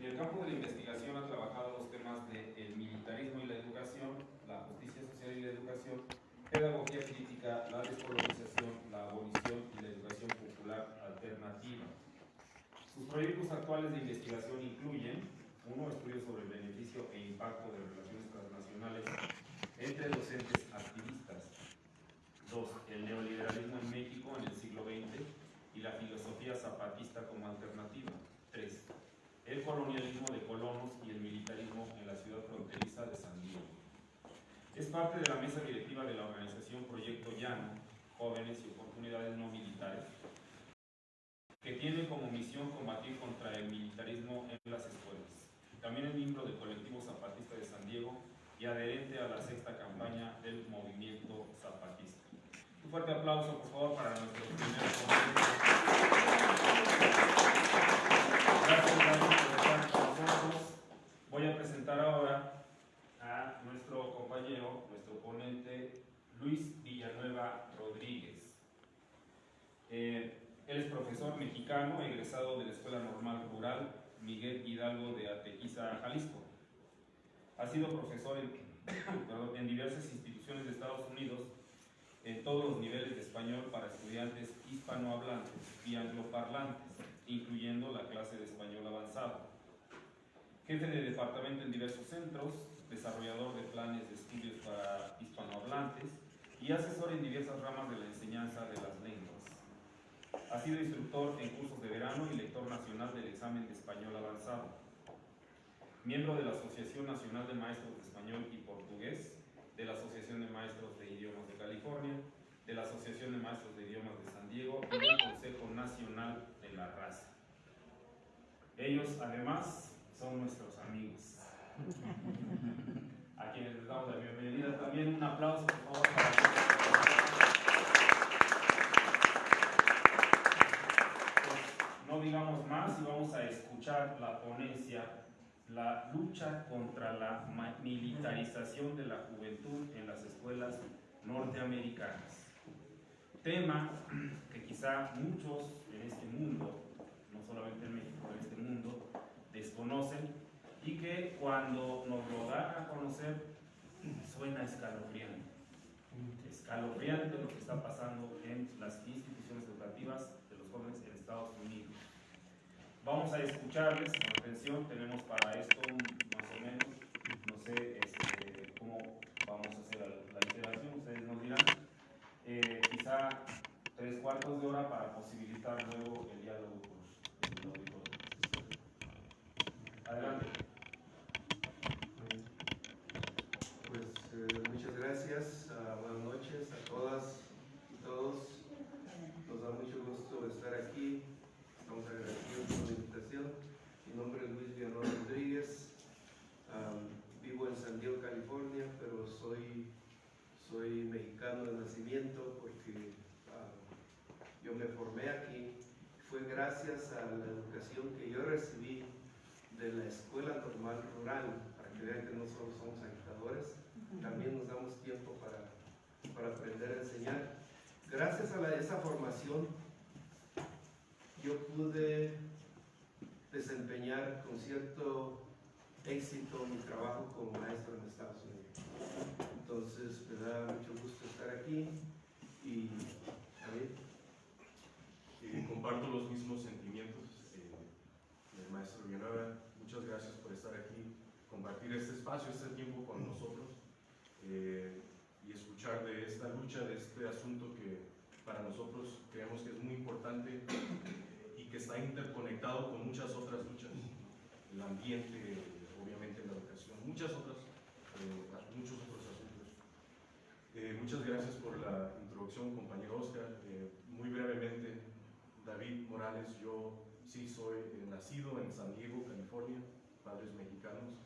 En el campo de la investigación ha trabajado los temas del militarismo y la educación, la justicia social y la educación, pedagogía crítica, la descolonización, la abolición y la educación popular alternativa. Sus proyectos actuales de investigación incluyen: 1. Estudios sobre el beneficio e impacto de relaciones transnacionales entre docentes activistas. 2. El neoliberalismo en México en el siglo XX y la filosofía zapatista como alternativa. 3. El colonialismo de colonos y el militarismo en la ciudad fronteriza de San Diego. Es parte de la mesa directiva de la organización Proyecto Llano, Jóvenes y Oportunidades No Militares, que tiene como misión combatir contra el militarismo en las escuelas. También es miembro del colectivo zapatista de San Diego y adherente a la 6ª campaña del movimiento zapatista. Un fuerte aplauso, por favor, para nuestro primer ponente. Gracias, David, por estar con nosotros. Voy a presentar ahora a nuestro compañero, nuestro ponente, Luis Villanueva Rodríguez. Él es profesor mexicano, egresado de la Escuela Normal Rural Miguel Hidalgo de Atequiza, Jalisco. Ha sido profesor en diversas instituciones de Estados Unidos en todos los niveles de español para estudiantes hispanohablantes y angloparlantes, incluyendo la clase de español avanzado. Jefe de departamento en diversos centros, desarrollador de planes de estudios para hispanohablantes y asesor en diversas ramas de la enseñanza de las lenguas. Ha sido instructor en cursos de verano y lector nacional del examen de español avanzado. Miembro de la Asociación Nacional de Maestros de Español y Portugués, de la Asociación de Maestros de Idiomas de California, de la Asociación de Maestros de Idiomas de San Diego y del Consejo Nacional de la Raza. Ellos, además, son nuestros amigos, a quienes les damos la bienvenida. También un aplauso, por favor, para ellos. Pues, no digamos más y vamos a escuchar la ponencia: la lucha contra la militarización de la juventud en las escuelas norteamericanas. Tema que quizá muchos en este mundo, no solamente en México, en este mundo, desconocen, y que cuando nos lo dan a conocer suena escalofriante. Escalofriante lo que está pasando en las instituciones educativas de los jóvenes en Estados Unidos. Vamos a escucharles con atención. Tenemos para esto más o menos, no sé cómo vamos a hacer la interacción, ustedes nos dirán. Quizá 3/4 de hora para posibilitar luego el diálogo con el auditorio. Adelante. Pues muchas gracias, buenas noches a todas y todos. Nos da mucho gusto estar aquí, estamos agradecidos por la invitación. Mi nombre es Luis Villanueva Rodríguez, vivo en San Diego, California, pero soy mexicano de nacimiento porque yo me formé aquí. Fue gracias a la educación que yo recibí de la Escuela Normal Rural, para que vean que no solo somos agitadores, también nos damos tiempo para aprender a enseñar. Gracias a esa formación, yo pude desempeñar con cierto éxito mi trabajo como maestro en Estados Unidos. Entonces me da mucho gusto estar aquí y comparto los mismos sentimientos del maestro Villanueva. Muchas gracias por estar aquí, compartir este espacio, este tiempo con nosotros y escuchar de esta lucha, de este asunto que para nosotros creemos que es muy importante y que está interconectado con muchas otras luchas: el ambiente, obviamente la educación, muchos otros asuntos. Muchas gracias por la introducción, compañero Oscar. Muy brevemente, David Morales, yo sí soy nacido en San Diego, California, padres mexicanos.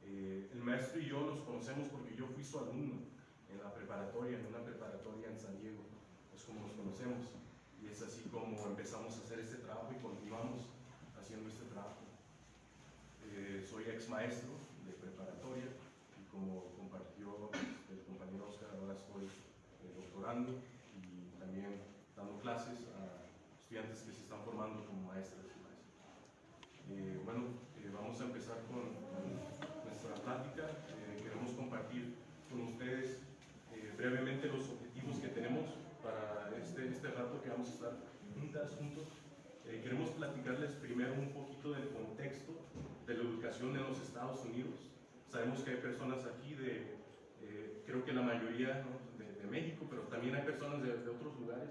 El maestro y yo nos conocemos porque yo fui su alumno en la preparatoria, en una preparatoria en San Diego. Es como nos conocemos y es así como empezamos a hacer este trabajo y continuamos haciendo este trabajo. Soy ex maestro de preparatoria y como compartió el compañero Oscar, ahora estoy doctorando y también dando clases a estudiantes que se están formando como maestras y maestros. Vamos a platicarles primero un poquito del contexto de la educación en los Estados Unidos. Sabemos que hay personas aquí creo que la mayoría, ¿no?, de México, pero también hay personas de otros lugares.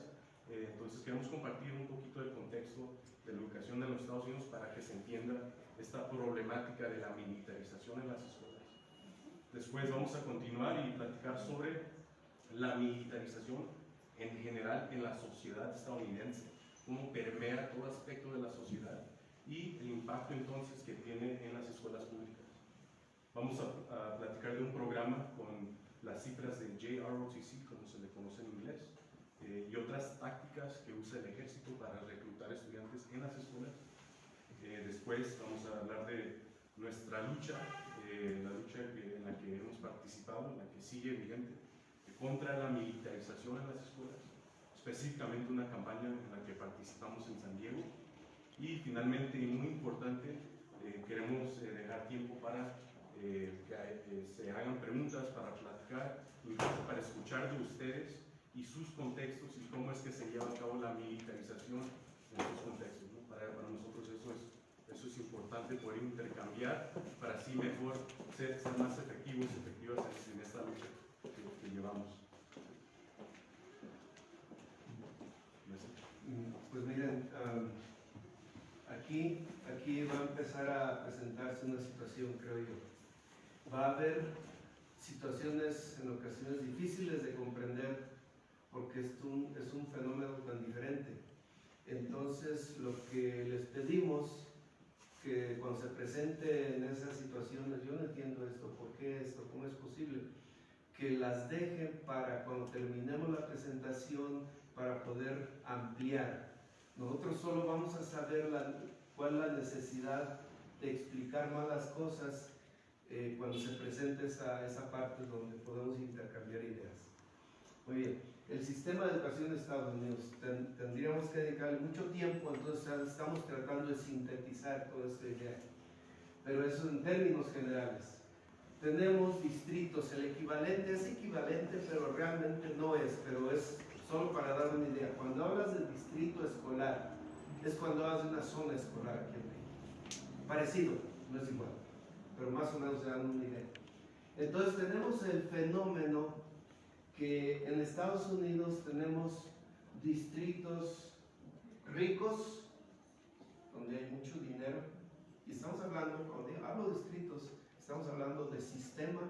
Entonces queremos compartir un poquito del contexto de la educación en los Estados Unidos para que se entienda esta problemática de la militarización en las escuelas. Después vamos a continuar y platicar sobre la militarización en general en la sociedad estadounidense, cómo permea todo aspecto de la sociedad y el impacto entonces que tiene en las escuelas públicas. Vamos a platicar de un programa con las cifras de JROTC, como se le conoce en inglés, y otras tácticas que usa el ejército para reclutar estudiantes en las escuelas. Después vamos a hablar de nuestra lucha, la lucha en la que hemos participado, en la que sigue vigente, contra la militarización en las escuelas, específicamente una campaña en la que participamos en San Diego. Y finalmente, y muy importante, queremos dejar tiempo para que se hagan preguntas, para platicar, incluso para escuchar de ustedes y sus contextos y cómo es que se lleva a cabo la militarización en sus contextos, ¿no? Para nosotros eso es importante, poder intercambiar para así mejor ser más efectivas en esta lucha que llevamos. Pues miren, aquí va a empezar a presentarse una situación, creo yo. Va a haber situaciones en ocasiones difíciles de comprender porque es un fenómeno tan diferente. Entonces, lo que les pedimos, que cuando se presente en esas situaciones, yo no entiendo esto, ¿por qué esto? ¿Cómo es posible? Que las dejen para cuando terminemos la presentación para poder ampliar. Nosotros solo vamos a saber cuál es la necesidad de explicar más las cosas cuando se presente esa parte donde podemos intercambiar ideas. Muy bien, el sistema de educación de Estados Unidos, tendríamos que dedicarle mucho tiempo, entonces estamos tratando de sintetizar toda esta idea, pero eso en términos generales. Tenemos distritos, el equivalente es equivalente, pero realmente no es, pero es solo para dar una idea. Cuando hablas del distrito escolar, es cuando hablas de una zona escolar aquí en México. Parecido, no es igual, pero más o menos se dan una idea. Entonces tenemos el fenómeno que en Estados Unidos tenemos distritos ricos, donde hay mucho dinero, y estamos hablando, cuando hablo de distritos, estamos hablando de sistema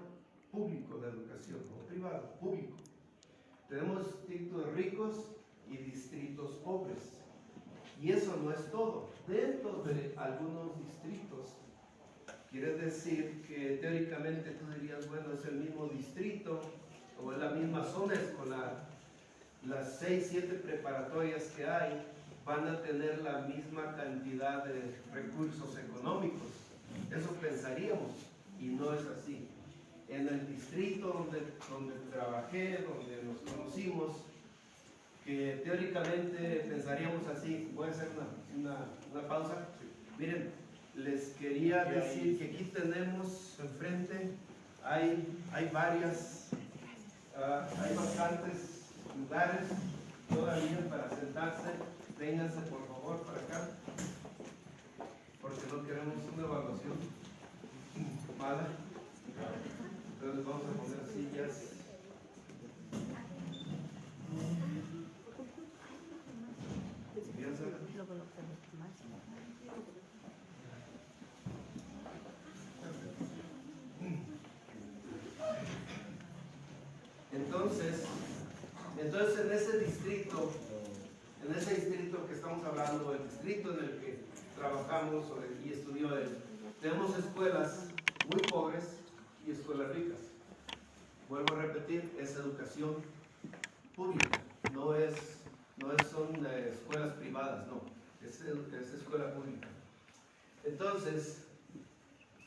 público de educación, no privado, público. Tenemos distritos ricos y distritos pobres. Y eso no es todo. Dentro de algunos distritos, quiere decir que teóricamente tú dirías, bueno, es el mismo distrito o es la misma zona escolar. Las 6, 7 preparatorias que hay van a tener la misma cantidad de recursos económicos. Eso pensaríamos, y no es así. En el distrito donde trabajé, donde nos conocimos, que teóricamente pensaríamos así. Voy a hacer una pausa. Miren, les quería decir que aquí tenemos enfrente, hay varias, hay bastantes lugares todavía para sentarse. Vénganse por favor para acá, porque no queremos una evaluación mala. Entonces vamos a poner sillas. Entonces en ese distrito que estamos hablando, el distrito en el que trabajamos y estudió él, tenemos escuelas muy pobres y escuelas ricas. Vuelvo a repetir, es educación pública, no son escuelas privadas, no, es escuela pública. Entonces,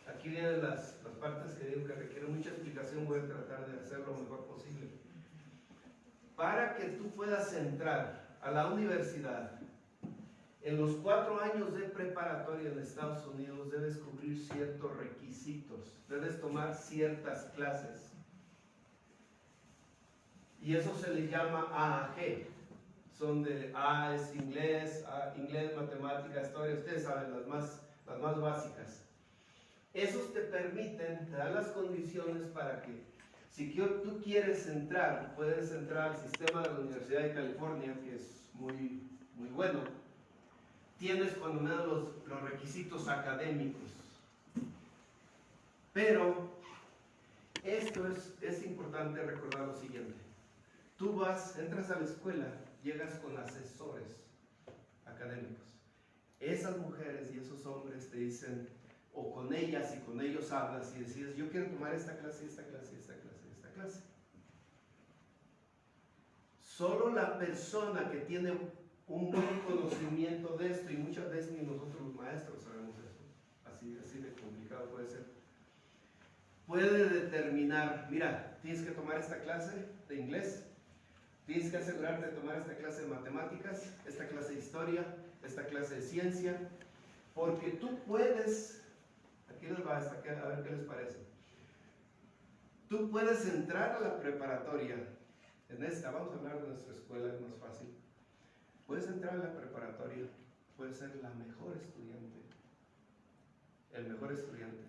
aquí vienen las partes que digo que requieren mucha explicación, voy a tratar de hacerlo lo mejor posible. Para que tú puedas entrar a la universidad, en los 4 años de preparatoria en Estados Unidos debes cubrir ciertos requisitos, debes tomar ciertas clases. Y eso se le llama AAG, son de A es inglés, inglés, matemática, historia, ustedes saben, las más básicas. Esos te permiten, te dan las condiciones para que, si tú quieres entrar, puedes entrar al sistema de la Universidad de California, que es muy, muy bueno. Tienes cuando menos los requisitos académicos. Pero esto es importante recordar lo siguiente. Tú entras a la escuela, llegas con asesores académicos. Esas mujeres y esos hombres te dicen, o con ellas y con ellos hablas y decides, yo quiero tomar esta clase, esta clase, esta clase, esta clase. Solo la persona que tiene un buen conocimiento de esto, y muchas veces ni nosotros los maestros sabemos eso, así de complicado puede ser, puede determinar, mira, tienes que tomar esta clase de inglés, tienes que asegurarte de tomar esta clase de matemáticas, esta clase de historia, esta clase de ciencia, porque tú puedes, aquí les va hasta que, a ver qué les parece, tú puedes entrar a la preparatoria, en esta, vamos a hablar de nuestra escuela, es más fácil, puedes entrar a la preparatoria, puedes ser la mejor estudiante, el mejor estudiante,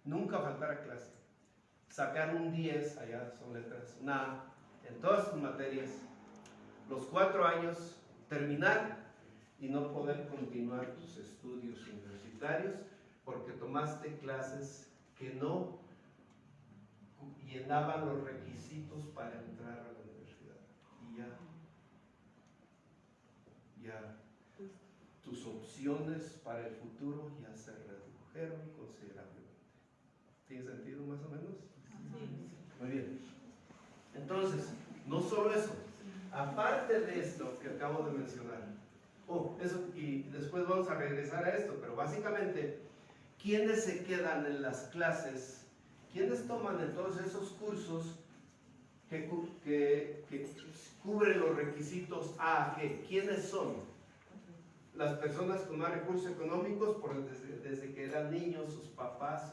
nunca faltar a clase, sacar un 10, allá son letras, una A, en todas tus materias, los 4 años, terminar y no poder continuar tus estudios universitarios porque tomaste clases que no llenaban los requisitos para entrar a la universidad. Y ya tus opciones para el futuro ya se redujeron considerablemente. ¿Tiene sentido más o menos? Sí. Muy bien. Entonces, no solo eso, aparte de esto que acabo de mencionar, eso, y después vamos a regresar a esto, pero básicamente, ¿quiénes se quedan en las clases? ¿Quiénes toman entonces esos cursos que cubren los requisitos A a G? ¿Quiénes son? Las personas con más recursos económicos, desde que eran niños, sus papás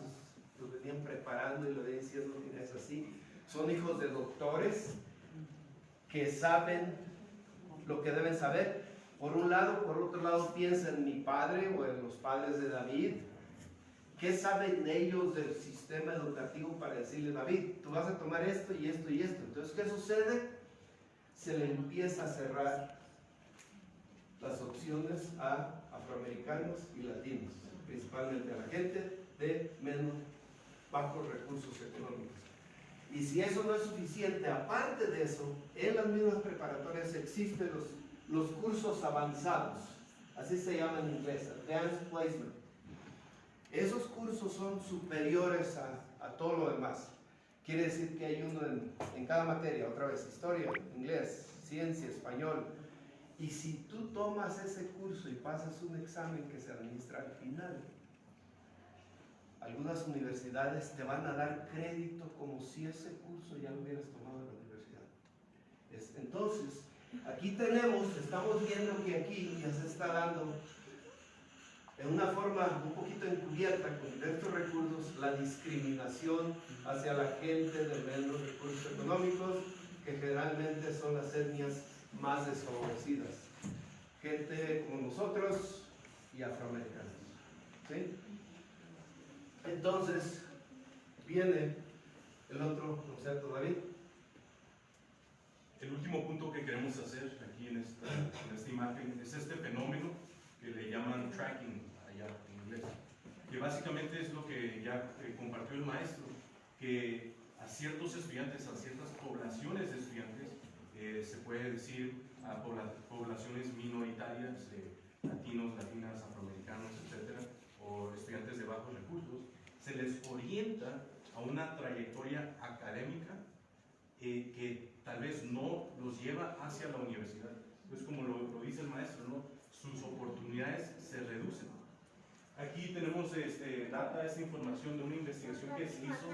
los venían preparando y lo venían diciendo, mira, es así. Son hijos de doctores que saben lo que deben saber. Por un lado, por otro lado, piensa en mi padre o en los padres de David. ¿Qué saben ellos del sistema educativo para decirle, David, tú vas a tomar esto y esto y esto? Entonces, ¿qué sucede? Se le empieza a cerrar las opciones a afroamericanos y latinos, principalmente a la gente de menos bajos recursos económicos. Y si eso no es suficiente, aparte de eso, en las mismas preparatorias existen los cursos avanzados, así se llaman en inglés, Advanced Placement. Esos cursos son superiores a todo lo demás. Quiere decir que hay uno en cada materia, otra vez, historia, inglés, ciencia, español. Y si tú tomas ese curso y pasas un examen que se administra al final, algunas universidades te van a dar crédito como si ese curso ya lo hubieras tomado en la universidad. Entonces, aquí estamos viendo que aquí ya se está dando en una forma un poquito encubierta con estos recursos la discriminación hacia la gente de menos recursos económicos, que generalmente son las etnias más desfavorecidas. Gente como nosotros y afroamericanos. ¿Sí? Entonces, viene el otro concepto, David. El último punto que queremos hacer aquí en esta imagen es este fenómeno que le llaman tracking allá en inglés, que básicamente es lo que ya compartió el maestro, que a ciertos estudiantes, a ciertas poblaciones de estudiantes, se puede decir a poblaciones minoritarias, latinos, latinas, afroamericanos, etcétera, o estudiantes de bajos recursos, se les orienta a una trayectoria académica que tal vez no los lleva hacia la universidad. Entonces, como lo dice el maestro, ¿no? Sus oportunidades se reducen. Aquí tenemos esta información de una investigación que se hizo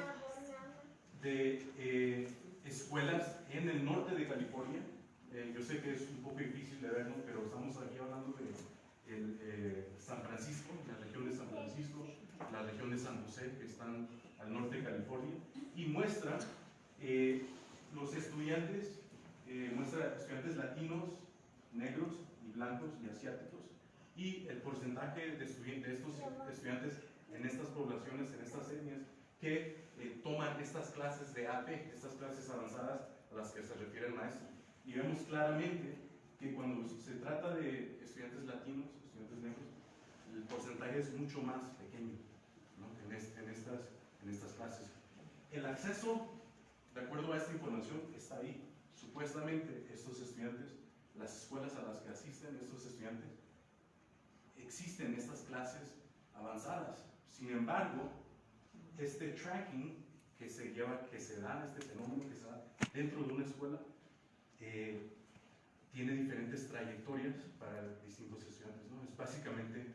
de escuelas en el norte de California. Yo sé que es un poco difícil de verlo, pero estamos aquí hablando de San Francisco, la región de San Francisco, la región de San José, que están al norte de California, y muestra los estudiantes, muestra estudiantes latinos, negros y blancos y asiáticos, y el porcentaje de estos estudiantes en estas poblaciones, en estas etnias, que toman estas clases de AP, estas clases avanzadas a las que se refiere el maestro. Y vemos claramente que cuando se trata de estudiantes latinos, estudiantes negros, el porcentaje es mucho más pequeño, ¿no? en estas clases. El acceso, de acuerdo a esta información, está ahí. Supuestamente estos estudiantes, las escuelas a las que asisten estos estudiantes, existen estas clases avanzadas. Sin embargo, este tracking que se da, este fenómeno que se da dentro de una escuela, tiene diferentes trayectorias para distintos estudiantes, ¿no? Es básicamente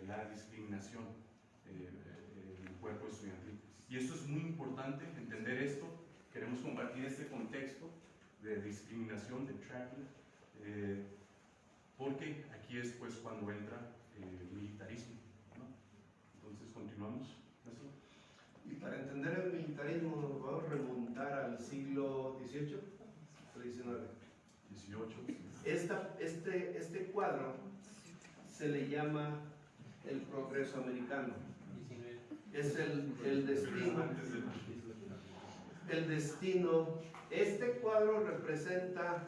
la discriminación del cuerpo estudiantil. Y esto es muy importante, entender esto. Queremos compartir este contexto de discriminación, de tracking, porque aquí es pues cuando entra el militarismo, ¿no? Entonces continuamos. Y para entender el militarismo nos vamos a remontar al siglo XVIII o XIX. Este cuadro se le llama el progreso americano. Es el destino. El destino. Este cuadro representa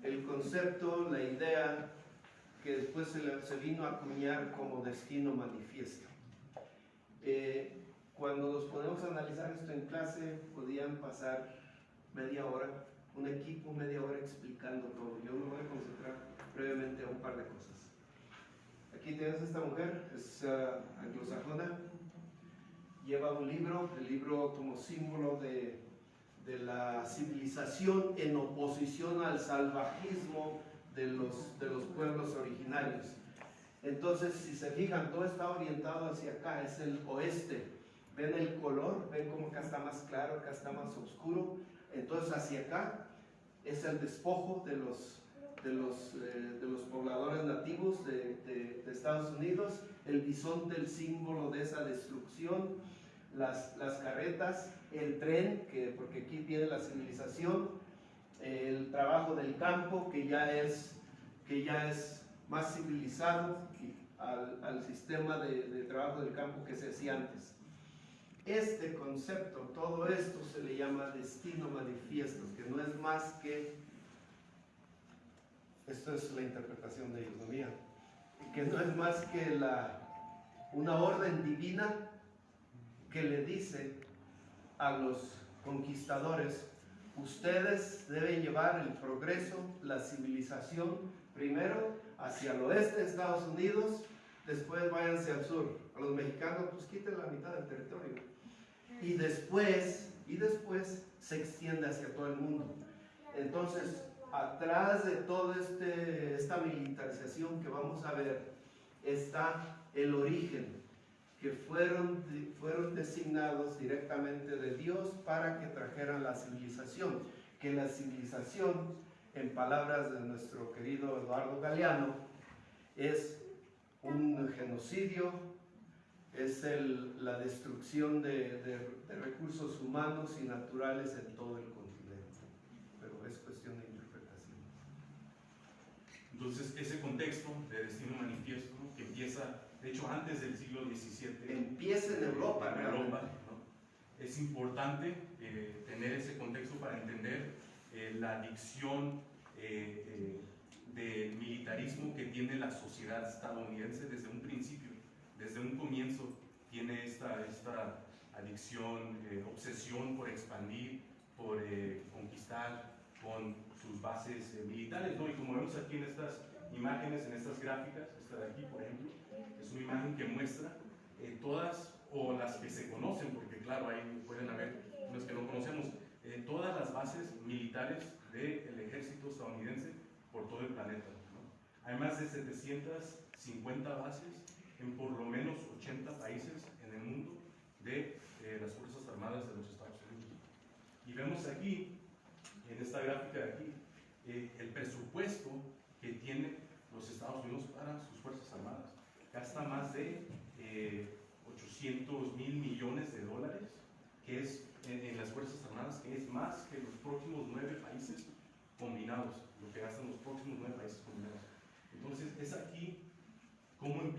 el concepto, la idea que después se vino a acuñar como destino manifiesto. Cuando nos podemos analizar esto en clase, podían pasar media hora, un equipo media hora explicando todo. Yo me voy a concentrar brevemente a un par de cosas. Aquí tienes a esta mujer, es anglosajona, lleva un libro, el libro como símbolo de la civilización en oposición al salvajismo de los pueblos originarios. Entonces, si se fijan, todo está orientado hacia acá, es el oeste. Ven el color, ven cómo acá está más claro, acá está más oscuro. Entonces, hacia acá es el despojo de los pobladores nativos de Estados Unidos, el bisonte, el símbolo de esa destrucción, las carretas, el tren, porque aquí tiene la civilización, el trabajo del campo, que ya es más civilizado al sistema de trabajo del campo que se hacía antes. Este concepto, todo esto se le llama destino manifiesto, que no es más que, esto es la interpretación de ellos, no mía, que no es más que una orden divina que le dice a los conquistadores: ustedes deben llevar el progreso, la civilización, primero hacia el oeste de Estados Unidos, después váyanse al sur. A los mexicanos, pues quiten la mitad del territorio. Y después se extiende hacia todo el mundo. Entonces, atrás de toda esta militarización que vamos a ver, está el origen, que fueron designados directamente de Dios para que trajeran la civilización. Que la civilización, en palabras de nuestro querido Eduardo Galeano, es un genocidio, es la destrucción de recursos humanos y naturales en todo el continente. Pero es cuestión de interpretación. Entonces, ese contexto de destino manifiesto, ¿no? Que empieza, de hecho, antes del siglo XVII. Empieza en Europa, ¿no? Es importante tener ese contexto para entender la adicción del militarismo que tiene la sociedad estadounidense desde un principio. Desde un comienzo tiene esta adicción, obsesión por expandir, por conquistar con sus bases militares, ¿no? Y como vemos aquí en estas imágenes, en estas gráficas, esta de aquí, por ejemplo, es una imagen que muestra todas, o las que se conocen, porque claro, ahí pueden haber unas que no conocemos, todas las bases militares del ejército estadounidense por todo el planeta, ¿no? Hay más de 750 bases en por lo menos 80 países en el mundo de las Fuerzas Armadas de los Estados Unidos. Y vemos aquí, en esta gráfica de aquí, el presupuesto que tiene los Estados Unidos para sus Fuerzas Armadas. Gasta más de 800 mil millones de dólares, que es en las Fuerzas Armadas, que es más que los próximos 9 países combinados, lo que gastan los próximos 9 países combinados.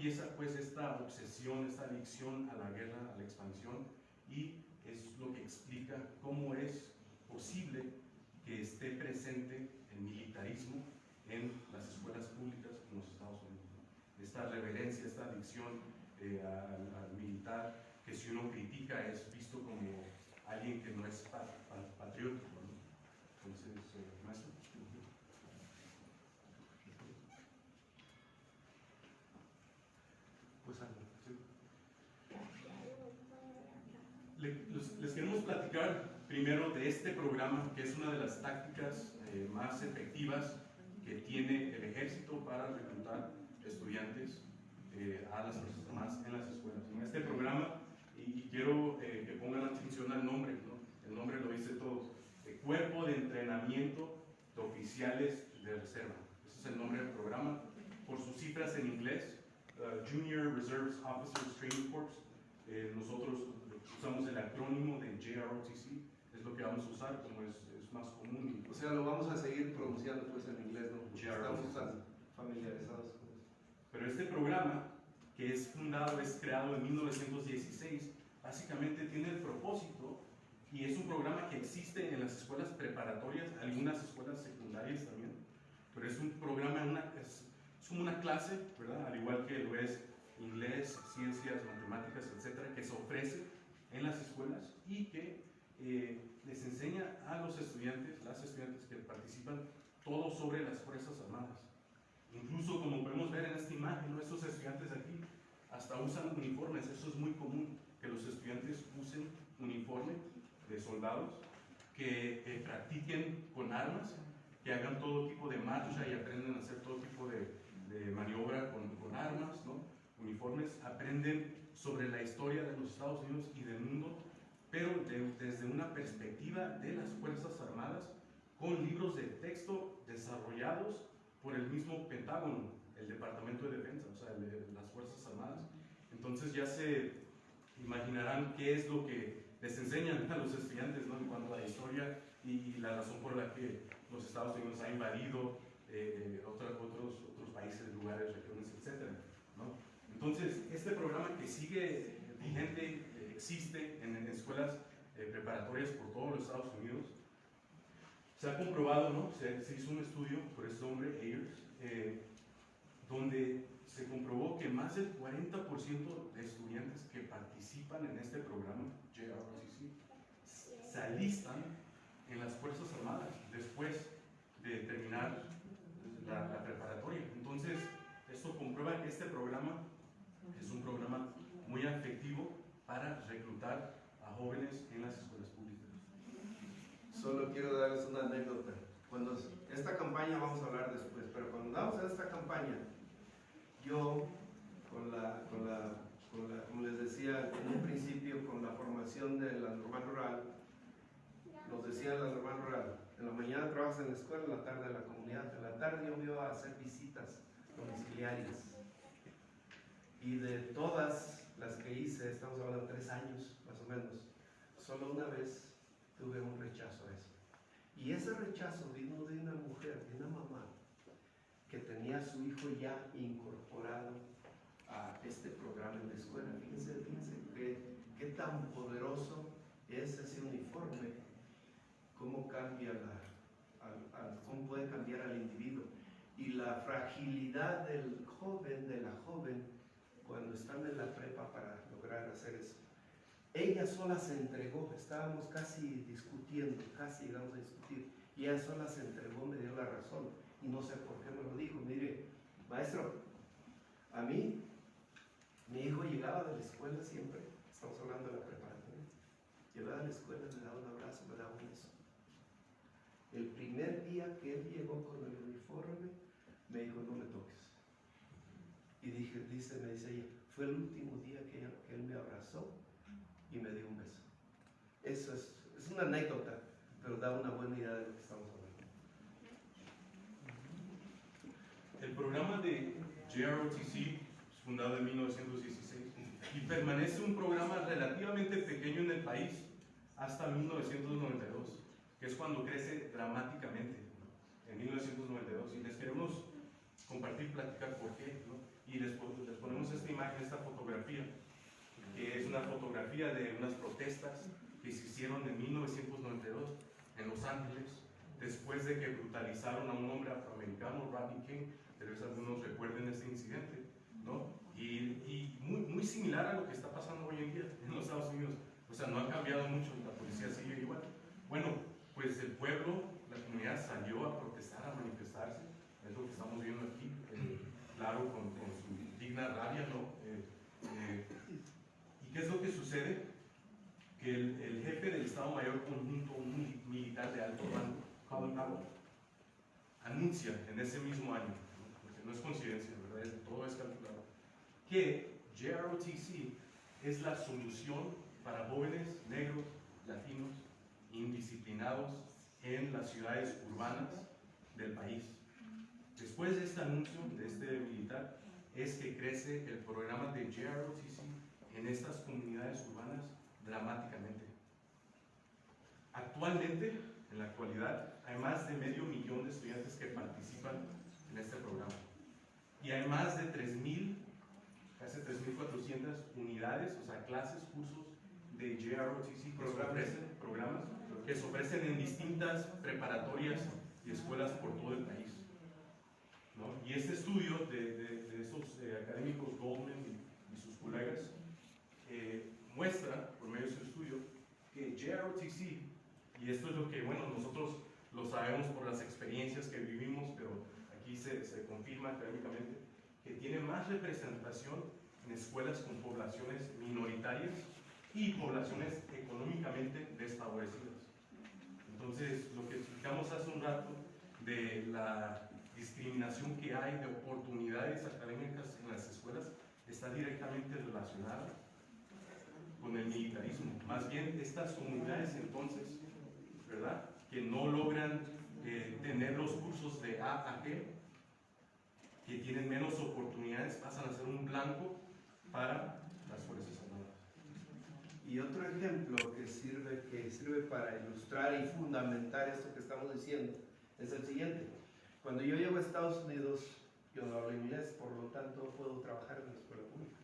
empieza pues esta obsesión, esta adicción a la guerra, a la expansión, y es lo que explica cómo es posible que esté presente el militarismo en las escuelas públicas en los Estados Unidos, ¿no? Esta reverencia, esta adicción al militar, que si uno critica es visto como alguien que no es patriótico, ¿no? Entonces, maestro. Pues les queremos platicar primero de este programa, que es una de las tácticas más efectivas que tiene el ejército para reclutar estudiantes a las Fuerzas Armadas en las escuelas. En este programa, y quiero que pongan atención al nombre, ¿no? El nombre lo dice todo, Cuerpo de Entrenamiento de Oficiales de Reserva. Ese es el nombre del programa. Por sus cifras en inglés, Junior Reserves Officers Training Corps, nosotros usamos el acrónimo de JROTC, es lo que vamos a usar, como es más común. O sea, lo vamos a seguir pronunciando pues en inglés, ¿no? Porque JROTC. estamos tan familiarizados con eso. Pero este programa, que es creado en 1916, básicamente tiene el propósito, y es un programa que existe en las escuelas preparatorias, algunas escuelas secundarias también, pero es un programa, es como una clase, ¿verdad? Al igual que lo es inglés, ciencias, matemáticas, etcétera, que se ofrece en las escuelas y que les enseña a los estudiantes, las estudiantes que participan, todo sobre las Fuerzas Armadas. Incluso, como podemos ver en esta imagen, ¿no? Estos estudiantes aquí hasta usan uniformes. Eso es muy común, que los estudiantes usen uniforme de soldados, que practiquen con armas, que hagan todo tipo de marcha y aprenden a hacer todo tipo de maniobra con armas, ¿no? Uniformes, aprenden sobre la historia de los Estados Unidos y del mundo, pero desde una perspectiva de las Fuerzas Armadas, con libros de texto desarrollados por el mismo Pentágono, el Departamento de Defensa, o sea, las Fuerzas Armadas. Entonces ya se imaginarán qué es lo que les enseñan a los estudiantes, ¿no? En cuanto a la historia y la razón por la que los Estados Unidos ha invadido otros países, lugares, regiones, etc., ¿no? Entonces, este programa que sigue vigente, existe en escuelas preparatorias por todos los Estados Unidos. Se ha comprobado, ¿no? Se hizo un estudio por este hombre, Ayers, donde se comprobó que más del 40% de estudiantes que participan en este programa, JROTC, se alistan en las Fuerzas Armadas después de terminar la preparatoria. Entonces, esto comprueba que este programa es un programa muy efectivo para reclutar a jóvenes en las escuelas públicas. Solo quiero darles una anécdota. Cuando esta campaña vamos a hablar después, pero cuando damos esta campaña, yo como les decía en un principio, con la formación de la normal rural, nos decía la normal rural, en la mañana trabajas en la escuela, en la tarde en la comunidad, en la tarde yo me iba a hacer visitas domiciliarias. Y de todas las que hice, estamos hablando de 3 años más o menos, solo una vez tuve un rechazo a eso. Y ese rechazo vino de una mujer, de una mamá, que tenía a su hijo ya incorporado a este programa en la escuela. Fíjense qué tan poderoso es ese uniforme, cómo cambia cómo puede cambiar al individuo. Y la fragilidad del joven, de la joven, cuando están en la prepa para lograr hacer eso. Ella sola se entregó, estábamos casi discutiendo, casi llegamos a discutir, y ella sola se entregó, me dio la razón, y no sé por qué me lo dijo. Mire, maestro, a mí, mi hijo llegaba de la escuela siempre, estamos hablando de la preparatoria, llegaba a la escuela, me daba un abrazo, me daba un beso. El primer día que él llegó con el uniforme, me dijo, no me toques. Y me dice ella, fue el último día que él me abrazó y me dio un beso. Eso es una anécdota, pero da una buena idea de lo que estamos hablando. El programa de JROTC es fundado en 1916 y permanece un programa relativamente pequeño en el país hasta 1992, que es cuando crece dramáticamente, ¿no? En 1992. Y les queremos compartir, platicar por qué, ¿no? Y les ponemos esta imagen, esta fotografía, que es una fotografía de unas protestas que se hicieron en 1992 en Los Ángeles, después de que brutalizaron a un hombre afroamericano, Rodney King. Tal vez algunos recuerden este incidente, ¿no? Y muy similar a lo que está pasando hoy en día en los Estados Unidos. O sea, no ha cambiado mucho, la policía sigue igual. Bueno, pues el pueblo, la comunidad salió a protestar, a manifestarse. Es lo que estamos viendo aquí, claro, con su digna rabia, ¿no? ¿Y qué es lo que sucede? Que el jefe del Estado Mayor Conjunto, un militar de alto rango, Colin Powell, anuncia en ese mismo año, ¿no? Porque no es coincidencia, ¿verdad? Todo es calculado, que JROTC es la solución para jóvenes negros, latinos, indisciplinados en las ciudades urbanas del país. Después de este anuncio de este militar, es que crece el programa de JROTC en estas comunidades urbanas dramáticamente. Actualmente, en la actualidad, hay más de 500,000 de estudiantes que participan en este programa. Y hay más de 3,000, casi 3,400 unidades, o sea, clases, cursos de JROTC, programas que se ofrecen en distintas preparatorias y escuelas por todo el país, ¿no? Y este estudio de estos académicos, Goldman y sus colegas, muestra, por medio de su estudio, que JROTC, y esto es lo que, bueno, nosotros lo sabemos por las experiencias que vivimos, pero aquí se confirma académicamente, que tiene más representación en escuelas con poblaciones minoritarias y poblaciones económicamente desfavorecidas. Entonces, lo que explicamos hace un rato de la discriminación que hay de oportunidades académicas en las escuelas está directamente relacionada con el militarismo. Más bien, estas comunidades entonces, ¿verdad?, que no logran tener los cursos de A a G, que tienen menos oportunidades, pasan a ser un blanco para las Fuerzas Armadas. Y otro ejemplo que sirve para ilustrar y fundamentar esto que estamos diciendo es el siguiente. Cuando yo llego a Estados Unidos, yo no hablo inglés, por lo tanto puedo trabajar en la escuela pública.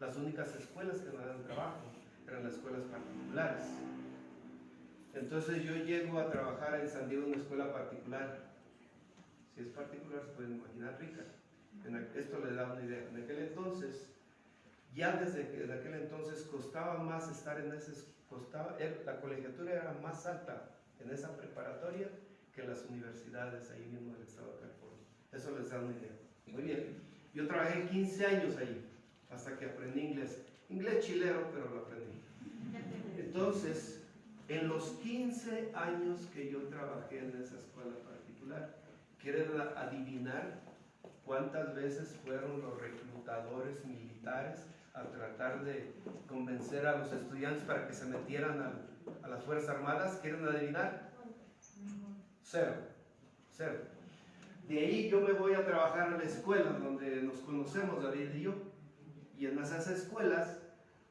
Las únicas escuelas que me dan trabajo eran las escuelas particulares. Entonces yo llego a trabajar en San Diego en una escuela particular. Si es particular, se pueden imaginar rica. Esto les da una idea. En aquel entonces, ya desde aquel entonces costaba más estar en la colegiatura era más alta en esa preparatoria que en las universidades ahí mismo del estado de California. Eso les da una idea. Muy bien. Yo trabajé 15 años ahí, hasta que aprendí inglés. Inglés chileno, pero lo aprendí. Entonces, en los 15 años que yo trabajé en esa escuela particular, ¿quieren adivinar cuántas veces fueron los reclutadores militares a tratar de convencer a los estudiantes para que se metieran a las Fuerzas Armadas? ¿Quieren adivinar? Cero. De ahí yo me voy a trabajar a la escuela donde nos conocemos, David y yo. Y en esas escuelas,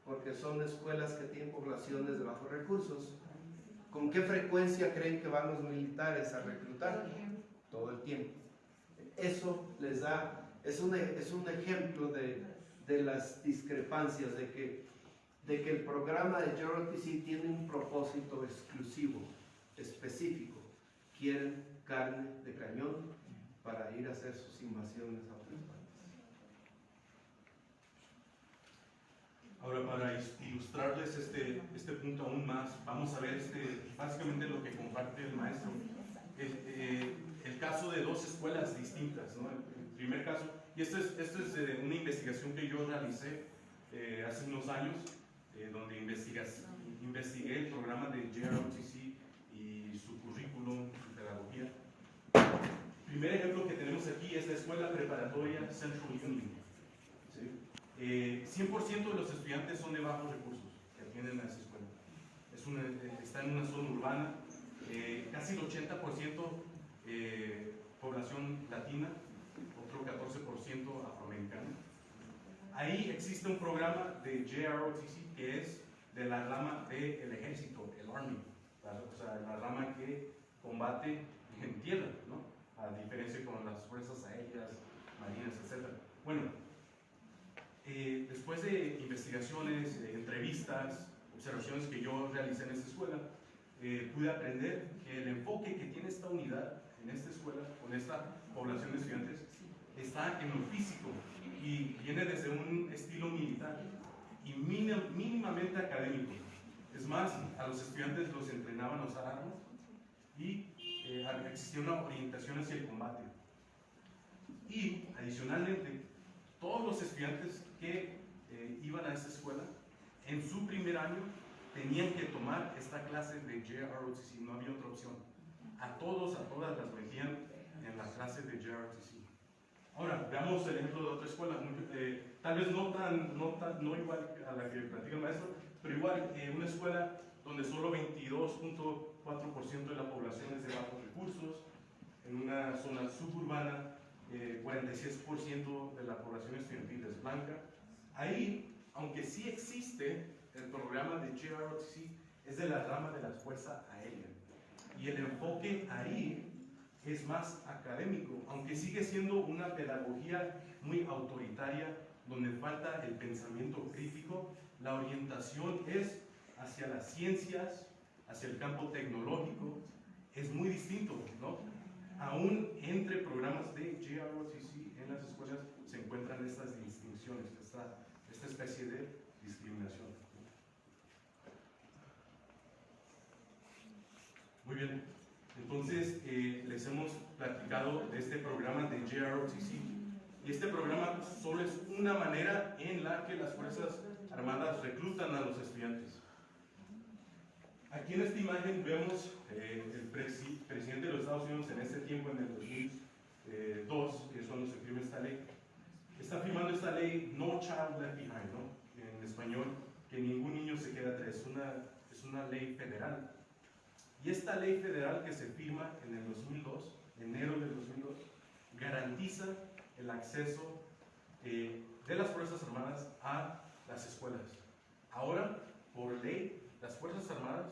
porque son escuelas que tienen poblaciones de bajos recursos, ¿con qué frecuencia creen que van los militares a reclutar? Todo el tiempo. Eso les da, es un ejemplo de las discrepancias, de que el programa de JROTC tiene un propósito exclusivo, específico. Quieren carne de cañón para ir a hacer sus invasiones a otras partes. Ahora, para ilustrarles este punto aún más, vamos a ver básicamente lo que comparte el maestro. El caso de dos escuelas distintas, ¿no? El primer caso, y esto es de una investigación que yo realicé hace unos años, donde investigué el programa de JROTC y su currículum, su pedagogía. El primer ejemplo que tenemos aquí es la escuela preparatoria Central Union. ¿Sí? 100% de los estudiantes son de bajos recursos que atienden a esa escuela. Está en una zona urbana, casi el 80% población latina, otro 14% afroamericana. Ahí existe un programa de JROTC que es de la rama del ejército, el Army, o sea, la rama que combate en tierra, ¿no? A diferencia con las fuerzas aéreas marinas, etc. Bueno, después de investigaciones, entrevistas, observaciones que yo realicé en esta escuela, pude aprender que el enfoque que tiene esta unidad en esta escuela, con esta población de estudiantes, está en lo físico y viene desde un estilo militar y mínimamente académico. Es más, a los estudiantes los entrenaban a usar armas y existía una orientación hacia el combate. Y adicionalmente, todos los estudiantes que iban a esta escuela, en su primer año, tenían que tomar esta clase de JROTC, no había otra opción. A todas las metían en la clase de JROTC. Ahora, veamos el ejemplo de otra escuela, tal vez no igual a la que practica el maestro, pero igual una escuela donde solo 22.4% de la población es de bajos recursos, en una zona suburbana, 46% de la población estudiantil es blanca. Ahí, aunque sí existe el programa de JROTC, es de la rama de la Fuerza Aérea. Y el enfoque ahí es más académico, aunque sigue siendo una pedagogía muy autoritaria, donde falta el pensamiento crítico. La orientación es hacia las ciencias, hacia el campo tecnológico. Es muy distinto, ¿no? Aún entre programas de JROTC en las escuelas se encuentran estas distinciones, esta especie de discriminación. Muy bien, entonces les hemos platicado de este programa de JROTC y este programa solo es una manera en la que las Fuerzas Armadas reclutan a los estudiantes. Aquí en esta imagen vemos el presidente de los Estados Unidos en este tiempo, en el 2002, que es cuando se firma esta ley. Está firmando esta ley No Child Left Behind, ¿no? En español, que ningún niño se quede atrás. Es una ley federal. Y esta ley federal que se firma en el 2002, enero del 2002, garantiza el acceso de las Fuerzas Armadas a las escuelas. Ahora, por ley, las Fuerzas Armadas,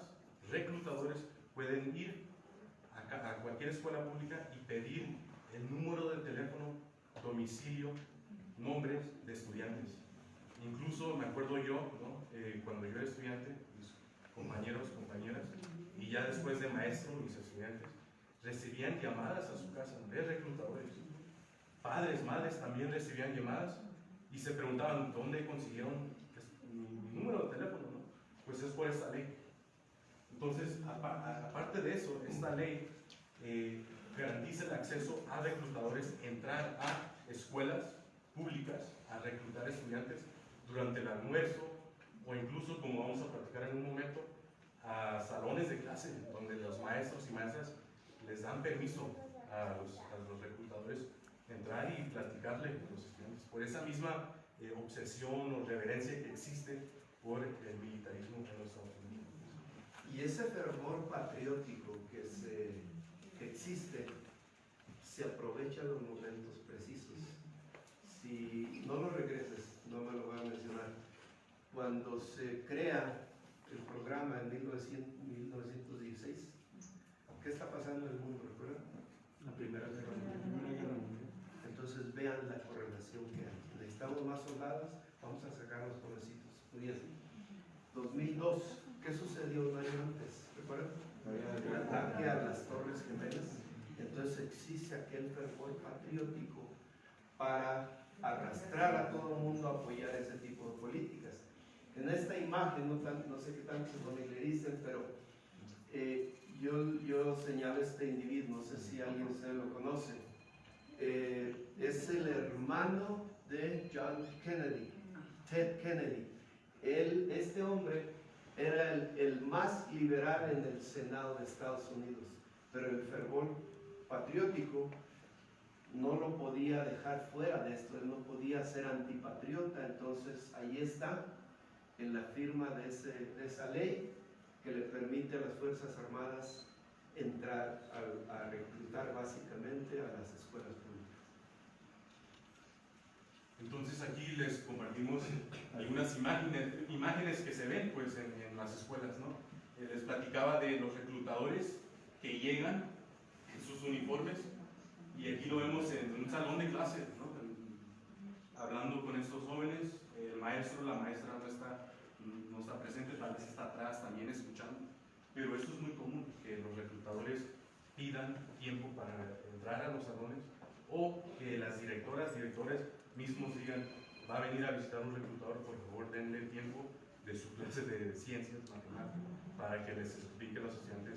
reclutadores, pueden ir a cualquier escuela pública y pedir el número de teléfono, domicilio, nombres de estudiantes. Incluso me acuerdo yo, ¿no? Cuando yo era estudiante, mis compañeros, compañeras, y ya después de maestro, mis estudiantes, recibían llamadas a su casa de reclutadores. Padres, madres también recibían llamadas y se preguntaban dónde consiguieron mi número de teléfono, ¿no? Pues es por esta ley. Entonces, aparte de eso, esta ley garantiza el acceso a reclutadores, entrar a escuelas públicas, a reclutar estudiantes durante el almuerzo o incluso, como vamos a platicar en un momento, a salones de clase donde los maestros y maestras les dan permiso a los reclutadores entrar y platicarle con los estudiantes por esa misma obsesión o reverencia que existe por el militarismo en los Estados Unidos. Y ese fervor patriótico que existe se aprovecha en los momentos precisos. Si no lo regreses, no me lo voy a mencionar. Cuando se crea el programa en 1916, ¿qué está pasando en el mundo? ¿Recuerdan? La Primera Guerra Mundial. Entonces vean la correlación que hay. Necesitamos más soldados, vamos a sacar a los jovencitos. Muy bien. 2002, ¿qué sucedió un año antes? ¿Recuerdan? El ataque a las Torres Gemelas. Entonces existe aquel fervor patriótico para arrastrar a todo el mundo a apoyar ese tipo de políticas. En esta imagen, no sé qué tanto se familiaricen, pero yo señalo a este individuo, no sé si alguien de ustedes lo conoce. Es el hermano de John Kennedy, Ted Kennedy. Este hombre era el más liberal en el Senado de Estados Unidos, pero el fervor patriótico no lo podía dejar fuera de esto, él no podía ser antipatriota. Entonces ahí está, en la firma de esa ley que le permite a las Fuerzas Armadas entrar a reclutar básicamente a las escuelas públicas. Entonces aquí les compartimos algunas imágenes que se ven pues, en las escuelas, ¿no? Les platicaba de los reclutadores que llegan en sus uniformes y aquí lo vemos en un salón de clase, ¿no? hablando con estos jóvenes. El maestro, la maestra no está presente, tal vez está atrás también escuchando, pero esto es muy común, que los reclutadores pidan tiempo para entrar a los salones, o que las directores mismos digan: va a venir a visitar un reclutador, por favor denle tiempo de su clase de ciencias, matemáticas, para que les explique a los estudiantes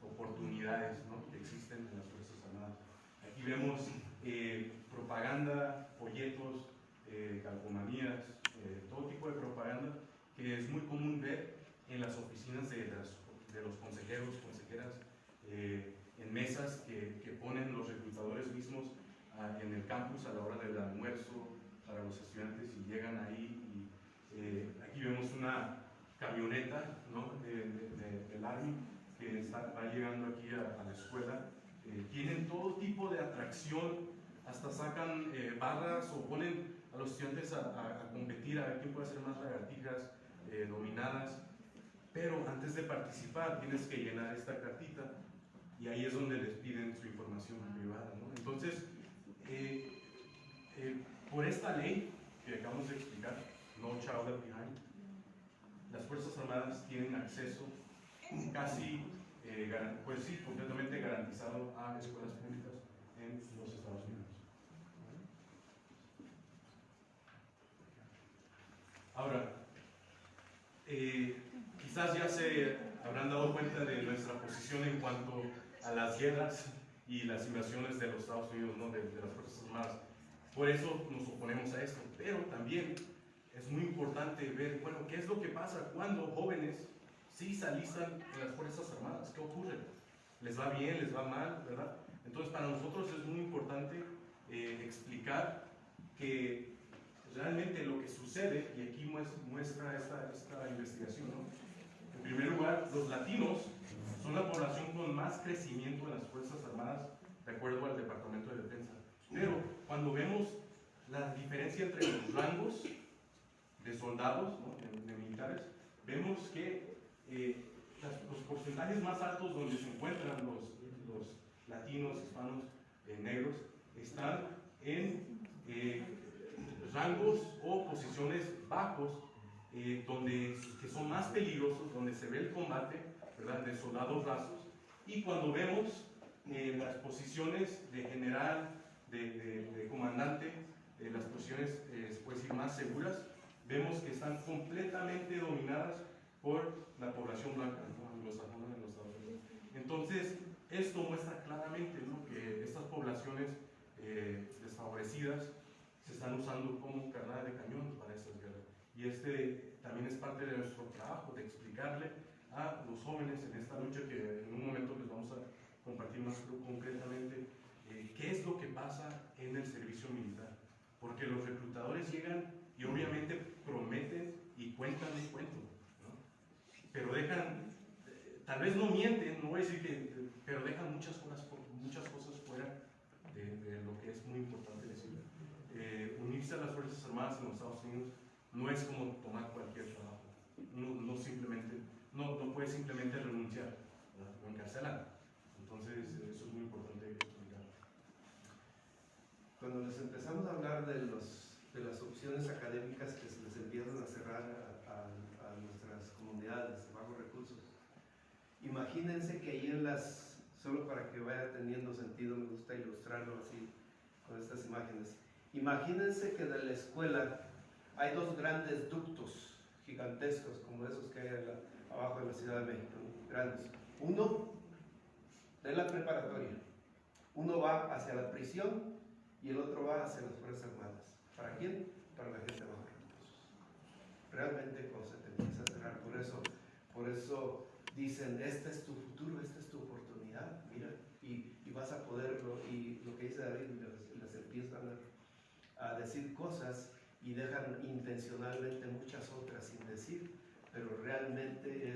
oportunidades, ¿no?, que existen en las Fuerzas Armadas. Aquí vemos propaganda, folletos, calcomanías, todo tipo de propaganda que es muy común ver en las oficinas de los consejeros, consejeras, en mesas que ponen los reclutadores mismos en el campus a la hora del almuerzo para los estudiantes, y llegan ahí. Y aquí vemos una camioneta, ¿no?, del Army que va llegando aquí a la escuela. Tienen todo tipo de atracción, hasta sacan barras o ponen a los estudiantes a competir, a ver quién puede hacer más lagartijas dominadas. Pero antes de participar tienes que llenar esta cartita, y ahí es donde les piden su información privada, ¿no? Entonces, por esta ley que acabamos de explicar, No Child Left Behind, las Fuerzas Armadas tienen acceso casi, pues sí, completamente garantizado a escuelas públicas en los Estados Unidos. Ahora, quizás ya se habrán dado cuenta de nuestra posición en cuanto a las guerras y las invasiones de los Estados Unidos, ¿no?, de las Fuerzas Armadas. Por eso nos oponemos a esto, pero también es muy importante ver, bueno, qué es lo que pasa cuando jóvenes sí se alistan en las Fuerzas Armadas. ¿Qué ocurre? ¿Les va bien? ¿Les va mal? ¿Verdad? Entonces, para nosotros es muy importante explicar que realmente lo que sucede, y aquí muestra esta investigación, ¿no? En primer lugar, los latinos son la población con más crecimiento en las Fuerzas Armadas, de acuerdo al Departamento de Defensa. Pero cuando vemos la diferencia entre los rangos de soldados, ¿no?, de militares, vemos que los porcentajes más altos donde se encuentran los latinos, hispanos, negros, están en rangos o posiciones bajos, que son más peligrosos, donde se ve el combate, ¿verdad?, de soldados rasos. Y cuando vemos las posiciones de general, de comandante, las posiciones pues, más seguras, vemos que están completamente dominadas por la población blanca, ¿no?, anglosajona en los Estados Unidos. Entonces, esto muestra claramente, ¿no?, que estas poblaciones desfavorecidas se están usando como carnada de cañón para estas guerras. Y también es parte de nuestro trabajo, de explicarle a los jóvenes en esta lucha, que en un momento les vamos a compartir más concretamente qué es lo que pasa en el servicio militar. Porque los reclutadores llegan y obviamente prometen y cuentan un cuento, ¿no?, pero dejan, tal vez no mienten, no voy a decir que, pero dejan muchas cosas fuera de lo que es muy importante decir. Unirse a las Fuerzas Armadas en los Estados Unidos no es como tomar cualquier trabajo. No puedes simplemente renunciar, ¿verdad?, lo encarcelan. Entonces, eso es muy importante explicar. Cuando les empezamos a hablar de las opciones académicas que se les empiezan a cerrar a nuestras comunidades de bajos recursos, imagínense que ahí solo para que vaya teniendo sentido, me gusta ilustrarlo así con estas imágenes. Imagínense que de la escuela hay dos grandes ductos gigantescos, como esos que hay abajo de la Ciudad de México, grandes. Uno de la preparatoria, uno va hacia la prisión y el otro va hacia las Fuerzas Armadas. ¿Para quién? Para la gente de bajos recursos. Realmente cuando se te empieza a cerrar, por eso dicen, este es tu futuro, esta es tu oportunidad, mira, y vas a poderlo. Y lo que dice David, les empiezan a decir cosas y dejan intencionalmente muchas otras sin decir, pero realmente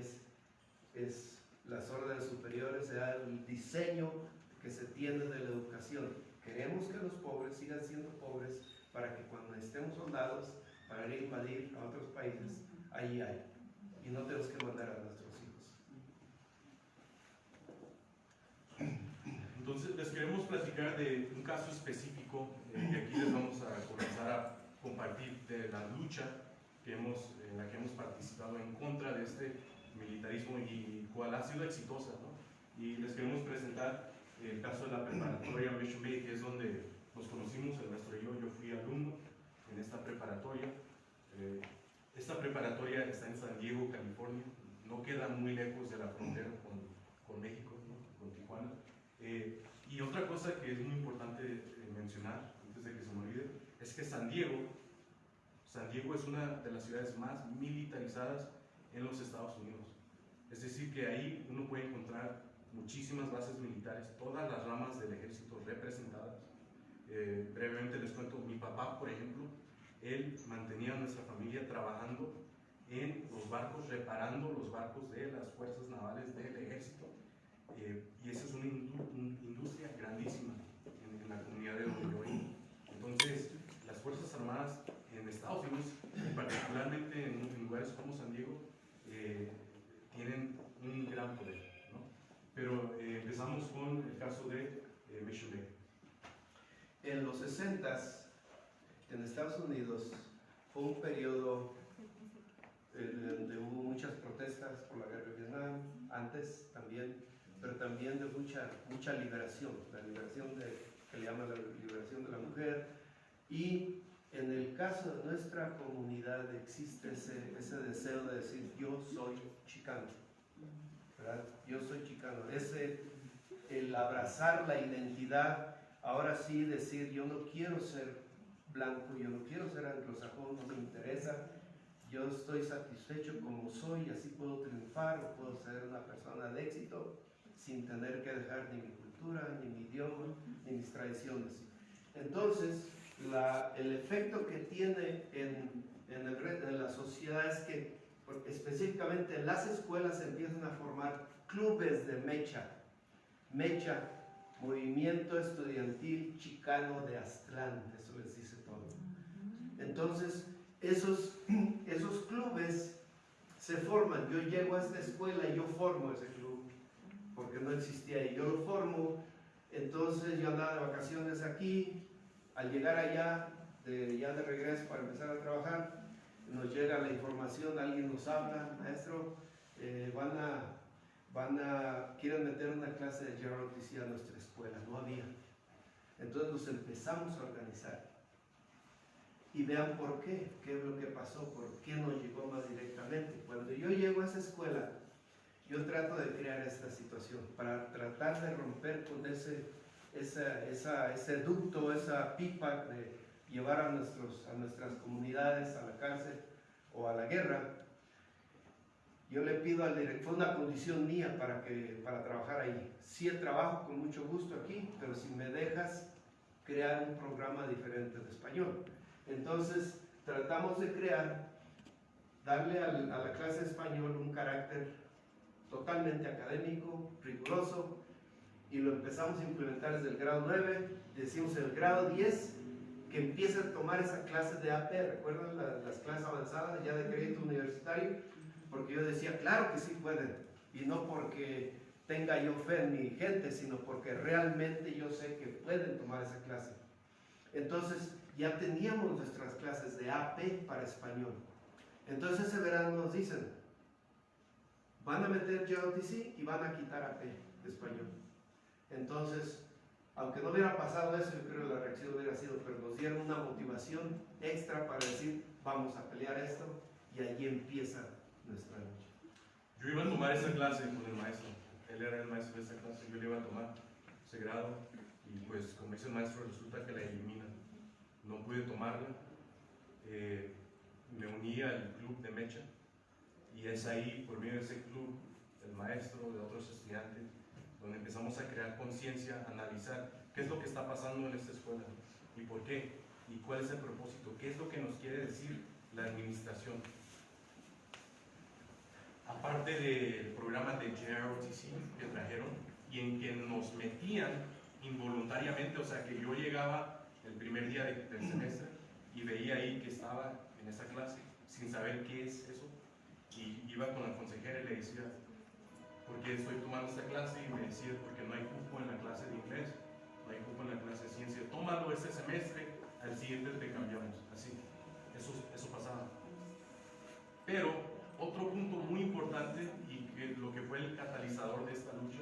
es las órdenes superiores, el diseño que se tiene de la educación. Queremos que los pobres sigan siendo pobres para que cuando estemos soldados para ir a invadir a otros países, ahí hay, y no tenemos que mandar a nuestros hijos. Entonces, les queremos platicar de un caso específico, y aquí les vamos a comenzar compartir de la lucha en la que hemos participado en contra de este militarismo y cuál ha sido exitosa, ¿no? Y les queremos presentar el caso de la preparatoria Mission Bay, que es donde nos conocimos, el maestro y yo fui alumno en esta preparatoria. Esta preparatoria está en San Diego, California, no queda muy lejos de la frontera con México, ¿no? Con Tijuana. Y otra cosa que es muy importante mencionar, antes de que se me olvide, es que San Diego es una de las ciudades más militarizadas en los Estados Unidos. Es decir, que ahí uno puede encontrar muchísimas bases militares, todas las ramas del ejército representadas. Brevemente les cuento, mi papá, por ejemplo, él mantenía a nuestra familia trabajando en los barcos, reparando los barcos de las fuerzas navales del ejército. Y esa es una industria grandísima en la comunidad de donde yo vivo. Entonces, las Fuerzas Armadas en Estados Unidos, y particularmente en lugares como San Diego, tienen un gran poder, ¿no? Pero empezamos con el caso de Mission Bay. En los 60s, en Estados Unidos, fue un periodo donde hubo muchas protestas por la guerra de Vietnam, antes también, pero también de mucha liberación, la liberación que le llaman la liberación de la mujer. Y en el caso de nuestra comunidad existe ese deseo de decir yo soy chicano, ¿verdad? Yo soy chicano, el abrazar la identidad, ahora sí decir yo no quiero ser blanco, yo no quiero ser anglosajón, no me interesa, yo estoy satisfecho como soy, así puedo triunfar, puedo ser una persona de éxito sin tener que dejar ni mi cultura, ni mi idioma, ni mis tradiciones. Entonces, el efecto que tiene en la sociedad es que específicamente en las escuelas se empiezan a formar clubes de mecha, Movimiento Estudiantil Chicano de Aztlán, eso les dice todo. Entonces, esos clubes se forman. Yo llego a esta escuela y yo formo ese club, porque no existía y yo lo formo. Entonces yo andaba de vacaciones aquí, al llegar allá, ya de regreso para empezar a trabajar, nos llega la información, alguien nos habla, maestro, quieren meter una clase de JROTC a nuestra escuela, no había. Entonces nos empezamos a organizar. Y vean por qué es lo que pasó, por qué no llegó más directamente. Cuando yo llego a esa escuela, yo trato de crear esta situación para tratar de romper con ese ducto, esa pipa de llevar a nuestras comunidades a la cárcel o a la guerra. Yo le pido al director, fue una condición mía para trabajar ahí. Sí trabajo con mucho gusto aquí, pero si me dejas crear un programa diferente de español. Entonces tratamos de darle a la clase de español un carácter totalmente académico, riguroso, y lo empezamos a implementar desde el grado 9, decimos el grado 10, que empieza a tomar esa clase de AP, ¿recuerdan las clases avanzadas ya de crédito universitario? Porque yo decía, claro que sí pueden, y no porque tenga yo fe en mi gente, sino porque realmente yo sé que pueden tomar esa clase. Entonces ya teníamos nuestras clases de AP para español. Entonces ese verano nos dicen, van a meter JROTC y van a quitar AP de español. Entonces, aunque no hubiera pasado eso, yo creo que la reacción hubiera sido, pero nos dieron una motivación extra para decir, vamos a pelear esto, y allí empieza nuestra lucha. Yo iba a tomar esa clase con el maestro, él era el maestro de esa clase, yo le iba a tomar ese grado, y pues como dice el maestro, resulta que la eliminan. No pude tomarla, me uní al club de mecha, y es ahí, por medio de ese club, el maestro, de otros estudiantes, donde empezamos a crear conciencia, analizar qué es lo que está pasando en esta escuela y por qué, y cuál es el propósito, qué es lo que nos quiere decir la administración. Aparte del programa de JROTC que trajeron y en que nos metían involuntariamente, o sea que yo llegaba el primer día del semestre y veía ahí que estaba en esa clase sin saber qué es eso, y iba con la consejera y le decía, porque estoy tomando esta clase, y me decía, porque no hay cupo en la clase de inglés, no hay cupo en la clase de ciencia, tómalo este semestre al siguiente te cambiamos, así, eso pasaba. Pero otro punto muy importante y que lo que fue el catalizador de esta lucha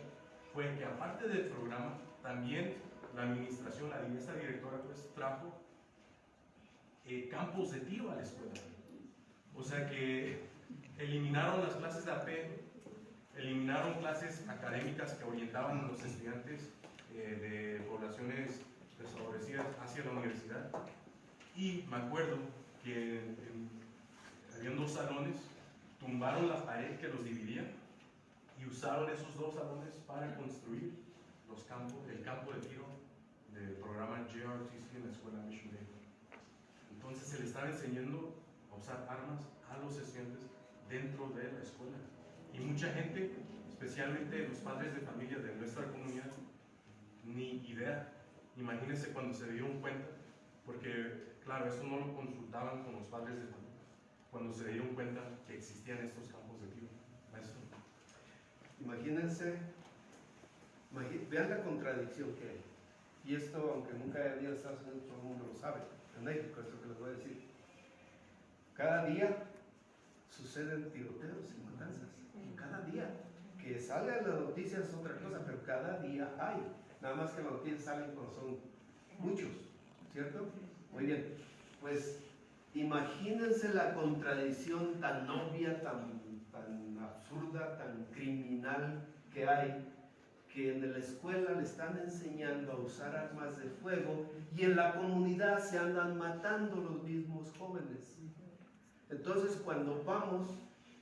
fue que aparte del programa, también la administración, esta directora pues trajo campos de tiro a la escuela. O sea que eliminaron las clases de AP, eliminaron clases académicas que orientaban a los estudiantes de poblaciones desfavorecidas hacia la universidad. Y me acuerdo que habían 2 salones, tumbaron la pared que los dividía y usaron esos 2 salones para construir el campo de tiro del programa JRTC en la escuela Mission Day. Entonces se le estaba enseñando a usar armas a los estudiantes dentro de la escuela. Y mucha gente, especialmente los padres de familia de nuestra comunidad, ni idea. Imagínense cuando se dieron cuenta, porque claro, esto no lo consultaban con los padres de familia, cuando se dieron cuenta que existían estos campos de tiro. Maestro. Imagínense, vean la contradicción que hay. Y esto, aunque nunca haya venido a Estados Unidos, todo el mundo lo sabe. En México, esto que les voy a decir. Cada día suceden tiroteos y matanzas. Cada día. Que salga en las noticias es otra cosa, pero cada día hay. Nada más que las noticias salen cuando son muchos, ¿cierto? Muy bien. Pues imagínense la contradicción tan obvia, tan absurda, tan criminal que hay, que en la escuela le están enseñando a usar armas de fuego y en la comunidad se andan matando los mismos jóvenes. Entonces, cuando vamos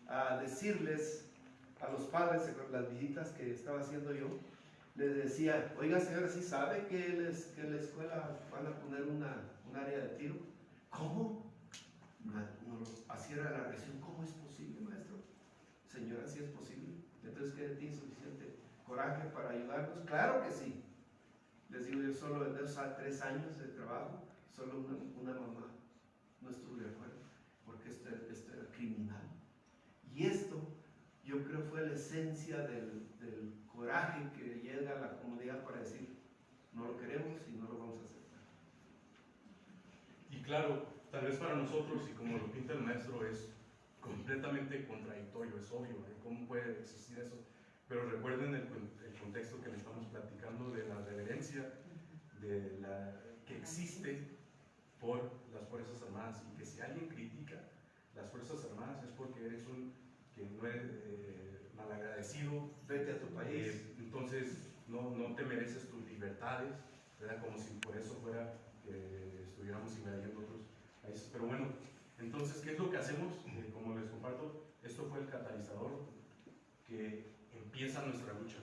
a decirles a los padres, las visitas que estaba haciendo yo, les decía, oiga señora, ¿sí sabe que en la escuela van a poner un área de tiro? ¿Cómo? Así era la reacción. ¿Cómo es posible, maestro? Señora, sí es posible. Entonces, ¿qué tiene suficiente coraje para ayudarnos? Claro que sí. Les digo, yo solo en 2 a 3 años de trabajo, solo una mamá no estuvo de acuerdo, porque esto era criminal. Y esto, yo creo, fue la esencia del coraje que llega a la comunidad para decir, no lo queremos y no lo vamos a aceptar. Y claro, tal vez para nosotros, y como lo pinta el maestro, es completamente contradictorio, es obvio, ¿eh? ¿Cómo puede existir eso? Pero recuerden el contexto que le estamos platicando de la reverencia que existe por las Fuerzas Armadas, y que si alguien critica las Fuerzas Armadas es porque eres que no eres malagradecido. Vete a tu país. Entonces no te mereces tus libertades, ¿verdad? Como si por eso fuera que estuviéramos invadiendo otros países. Pero bueno, entonces, ¿qué es lo que hacemos? Como les comparto, esto fue el catalizador que empieza nuestra lucha.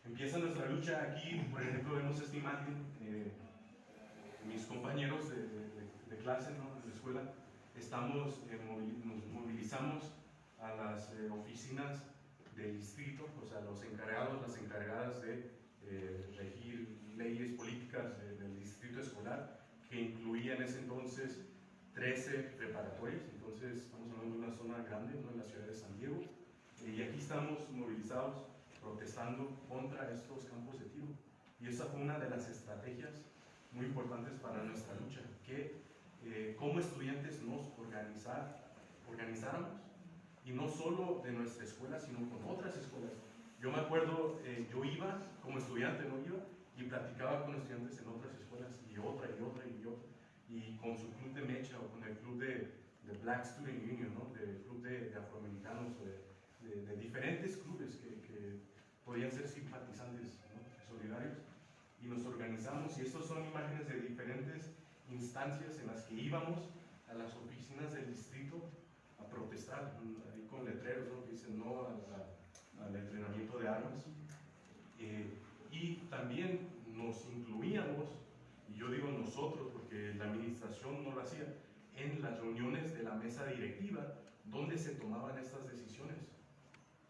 Empieza nuestra lucha aquí, por ejemplo, vemos esta imagen, mis compañeros de clase, ¿no? En la escuela, nos movilizamos a las oficinas del distrito, o sea, los encargados, las encargadas de regir leyes políticas del distrito escolar, que incluía en ese entonces 13 preparatorias. Entonces estamos hablando de una zona grande, ¿no? En la ciudad de San Diego, y aquí estamos movilizados protestando contra estos campos de tiro. Y esa fue una de las estrategias muy importantes para nuestra lucha, que como estudiantes nos organizáramos, y no solo de nuestra escuela, sino con otras escuelas. Yo me acuerdo, yo iba como estudiante, no iba, y platicaba con estudiantes en otras escuelas, y otra, y con su club de Mecha, o con el club de Black Student Union, ¿no? Del club de afroamericanos, o de diferentes clubes que podían ser simpatizantes, ¿no? Solidarios, y nos organizamos. Y estas son imágenes de diferentes instancias en las que íbamos a las oficinas del distrito a protestar, ahí con letreros, ¿no? Que dicen no al entrenamiento de armas. Y también nos incluíamos, y yo digo nosotros porque la administración no lo hacía, en las reuniones de la mesa directiva donde se tomaban estas decisiones.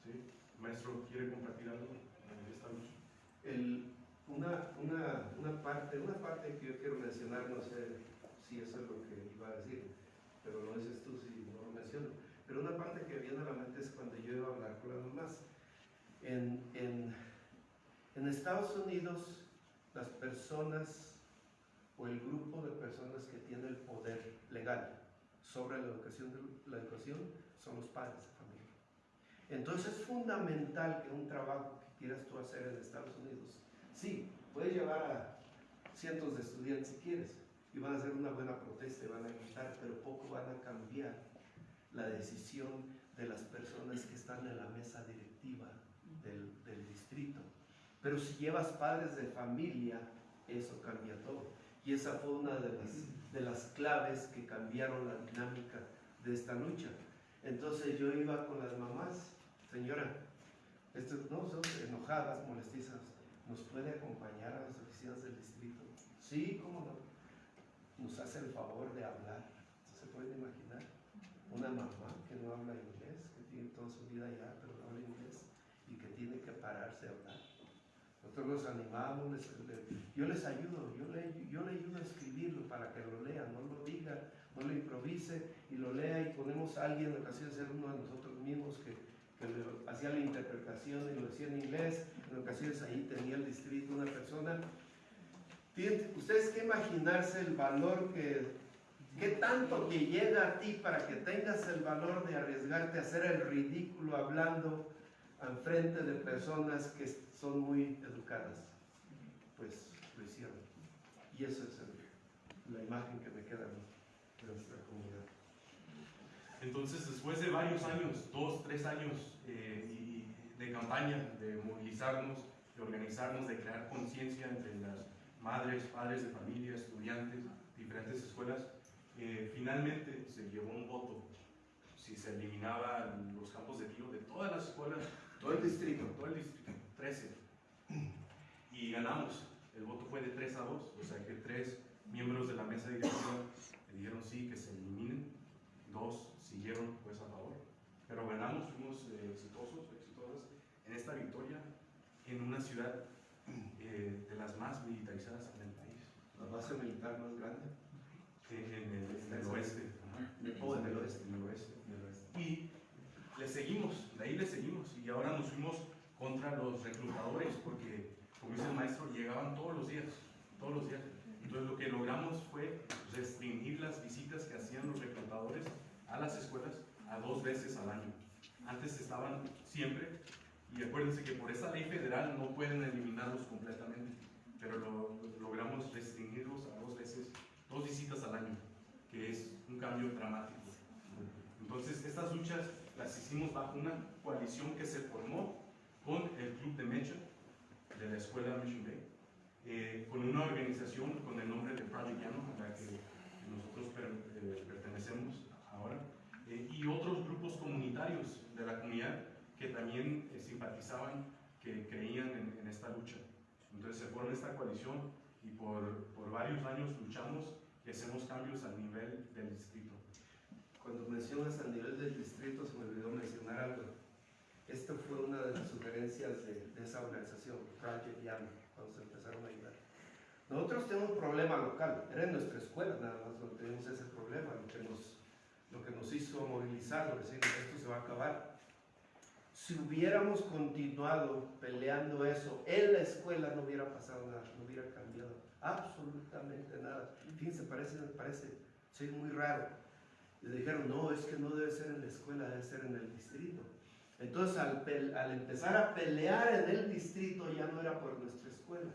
¿Sí? Maestro, ¿quiere compartir algo de esta lucha? Una parte que yo quiero mencionar, no sé si eso es lo que iba a decir, pero lo dices tú si no lo menciono. Pero una parte que viene a la mente es cuando yo iba a hablar con las mamás. En Estados Unidos, las personas o el grupo de personas que tiene el poder legal sobre la educación son los padres de familia. Entonces es fundamental que un trabajo que quieras tú hacer en Estados Unidos, sí, puedes llevar a cientos de estudiantes si quieres, y van a hacer una buena protesta y van a gritar, pero poco van a cambiar la decisión de las personas que están en la mesa directiva del distrito. Pero si llevas padres de familia, eso cambia todo. Y esa fue una de las claves que cambiaron la dinámica de esta lucha. Entonces yo iba con las mamás, señora, no son enojadas, molestizas, ¿nos puede acompañar a las oficinas del distrito? Sí, cómo no. Nos hace el favor de hablar. ¿Se pueden imaginar? Una mamá que no habla inglés, que tiene toda su vida allá, pero no habla inglés, y que tiene que pararse a hablar. Nosotros los animamos, yo les ayudo, yo le ayudo a escribirlo para que lo lea, no lo diga, no lo improvise y lo lea, y ponemos a alguien, en ocasiones era uno de nosotros mismos que le hacía la interpretación y lo decía en inglés, en ocasiones ahí tenía el distrito una persona. Ustedes que imaginarse el valor ¿qué tanto que llega a ti para que tengas el valor de arriesgarte a hacer el ridículo hablando al frente de personas que son muy educadas? Pues lo hicieron. Y eso es la imagen que me queda a mí de nuestra comunidad. Entonces, después de varios años, 2, 3 años de campaña, de movilizarnos, de organizarnos, de crear conciencia entre las madres, padres de familia, estudiantes, diferentes escuelas, finalmente se llevó un voto si se eliminaban los campos de tiro de todas las escuelas, todo el distrito, 13. Y ganamos. El voto fue de 3-2, o sea que 3 miembros de la mesa directiva le dijeron sí, que se eliminen, 2 siguieron pues a favor. Pero ganamos, fuimos exitosas en esta victoria en una ciudad de las más militarizadas en el país. La base militar más grande. En el oeste. En el oeste. Y de ahí le seguimos, y ahora nos fuimos contra los reclutadores, porque, como dice el maestro, llegaban todos los días. Entonces lo que logramos fue restringir las visitas que hacían los reclutadores a las escuelas a 2 veces al año. Antes estaban siempre, y acuérdense que por esta ley federal no pueden eliminarlos completamente, pero logramos restringirlos a 2 veces, 2 visitas al año, que es un cambio dramático. Entonces, estas luchas las hicimos bajo una coalición que se formó con el Club de Mecha de la Escuela Mission Bay, con una organización con el nombre de Project Llano, a la que nosotros pertenecemos ahora, y otros grupos comunitarios de la comunidad que también simpatizaban, que creían en esta lucha. Entonces se forma esta coalición y por varios años luchamos y hacemos cambios al nivel del distrito. Cuando mencionas al nivel del distrito, se me olvidó mencionar algo. Esta fue una de las sugerencias de esa organización, Project Llano, cuando se empezaron a ayudar. Nosotros tenemos un problema local, era en nuestra escuela nada más donde tenemos ese problema, lo que nos hizo movilizar, decir, esto se va a acabar. Si hubiéramos continuado peleando eso, en la escuela no hubiera pasado nada, no hubiera cambiado absolutamente nada. Fíjense, parece ser muy raro. Y dijeron, no, es que no debe ser en la escuela, debe ser en el distrito. Entonces, al empezar a pelear en el distrito, ya no era por nuestra escuela,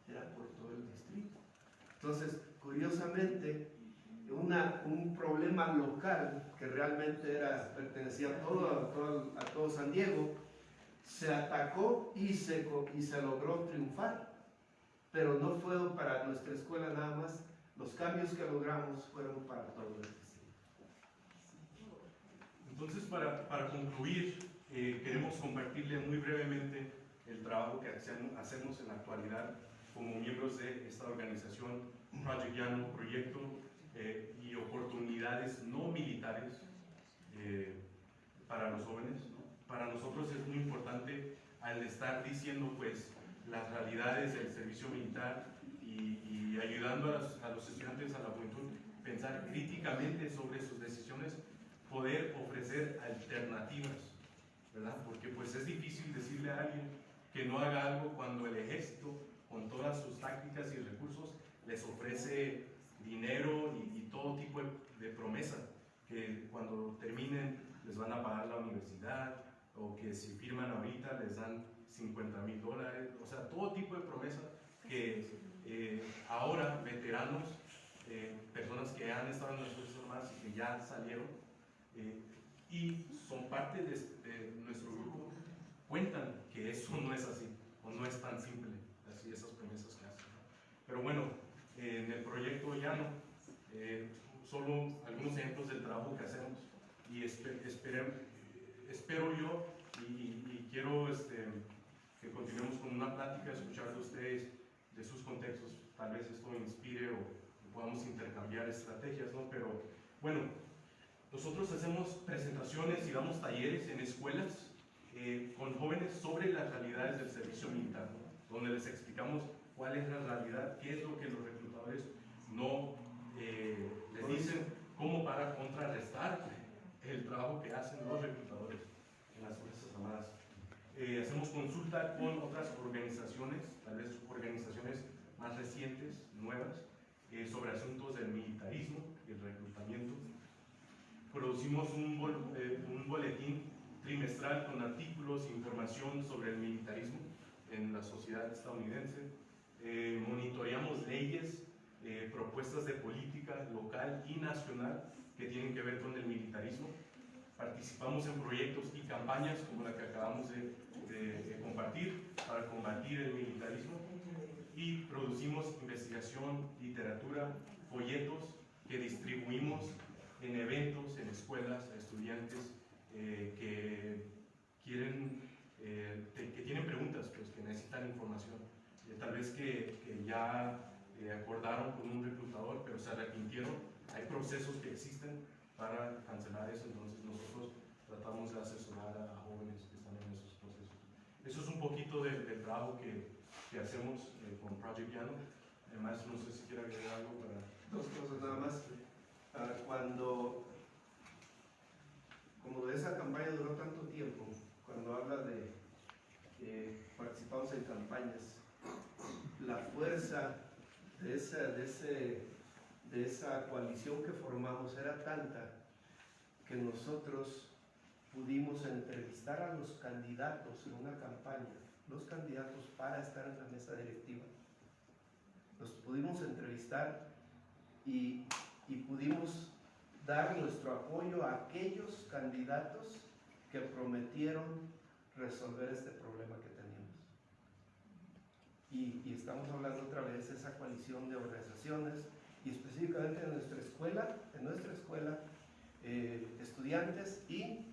era por todo el distrito. Entonces, curiosamente, un problema local que realmente pertenecía a todo San Diego, se atacó y se logró triunfar. Pero no fue para nuestra escuela nada más, los cambios que logramos fueron para todo el distrito. Entonces, para concluir, queremos compartirle muy brevemente el trabajo que hacemos en la actualidad como miembros de esta organización Project Llano, proyecto y oportunidades no militares para los jóvenes, ¿no? Para nosotros es muy importante, al estar diciendo pues las realidades del servicio militar y ayudando a los estudiantes, a la juventud, pensar críticamente sobre sus decisiones, poder ofrecer alternativas, ¿verdad? Porque pues es difícil decirle a alguien que no haga algo cuando el ejército, con todas sus tácticas y recursos, les ofrece dinero y todo tipo de promesa, que cuando terminen les van a pagar la universidad, o que si firman ahorita les dan $50,000, o sea, todo tipo de promesa que ahora veteranos, personas que han estado en las Fuerzas Armadas y que ya salieron y son parte de nuestro grupo, cuentan que eso no es así, o no es tan simple, así esas promesas que hacen. Pero bueno, en el proyecto Llano, solo algunos ejemplos del trabajo que hacemos, y espero yo y quiero que continuemos con una plática, escuchar de ustedes, de sus contextos, tal vez esto inspire o podamos intercambiar estrategias, ¿no? Pero bueno, nosotros hacemos presentaciones y damos talleres en escuelas con jóvenes sobre las realidades del servicio militar, ¿no? Donde les explicamos cuál es la realidad, qué es lo que los reclutadores no les dicen, cómo para contrarrestar el trabajo que hacen los reclutadores en las Fuerzas Armadas. Hacemos consulta con otras organizaciones, tal vez organizaciones más recientes, nuevas, sobre asuntos del militarismo y el reclutamiento. Producimos un boletín trimestral con artículos e información sobre el militarismo en la sociedad estadounidense. Monitoreamos leyes, propuestas de política local y nacional que tienen que ver con el militarismo. Participamos en proyectos y campañas como la que acabamos de compartir para combatir el militarismo, y producimos investigación, literatura, folletos que distribuimos en eventos, en escuelas, a estudiantes que tienen preguntas, pues, que necesitan información. Tal vez que ya acordaron con un reclutador, pero se arrepintieron. Hay procesos que existen para cancelar eso, entonces nosotros tratamos de asesorar a jóvenes que están en esos procesos. Eso es un poquito del trabajo que hacemos con Project Llano. Además, no sé si quiere agregar algo para... Dos cosas nada más. Como esa campaña duró tanto tiempo, cuando habla de que participamos en campañas, la fuerza de esa coalición que formamos era tanta que nosotros pudimos entrevistar a los candidatos en una campaña, los candidatos para estar en la mesa directiva. Los pudimos entrevistar y pudimos dar nuestro apoyo a aquellos candidatos que prometieron resolver este problema que teníamos. Y estamos hablando otra vez de esa coalición de organizaciones, y específicamente en nuestra escuela, estudiantes y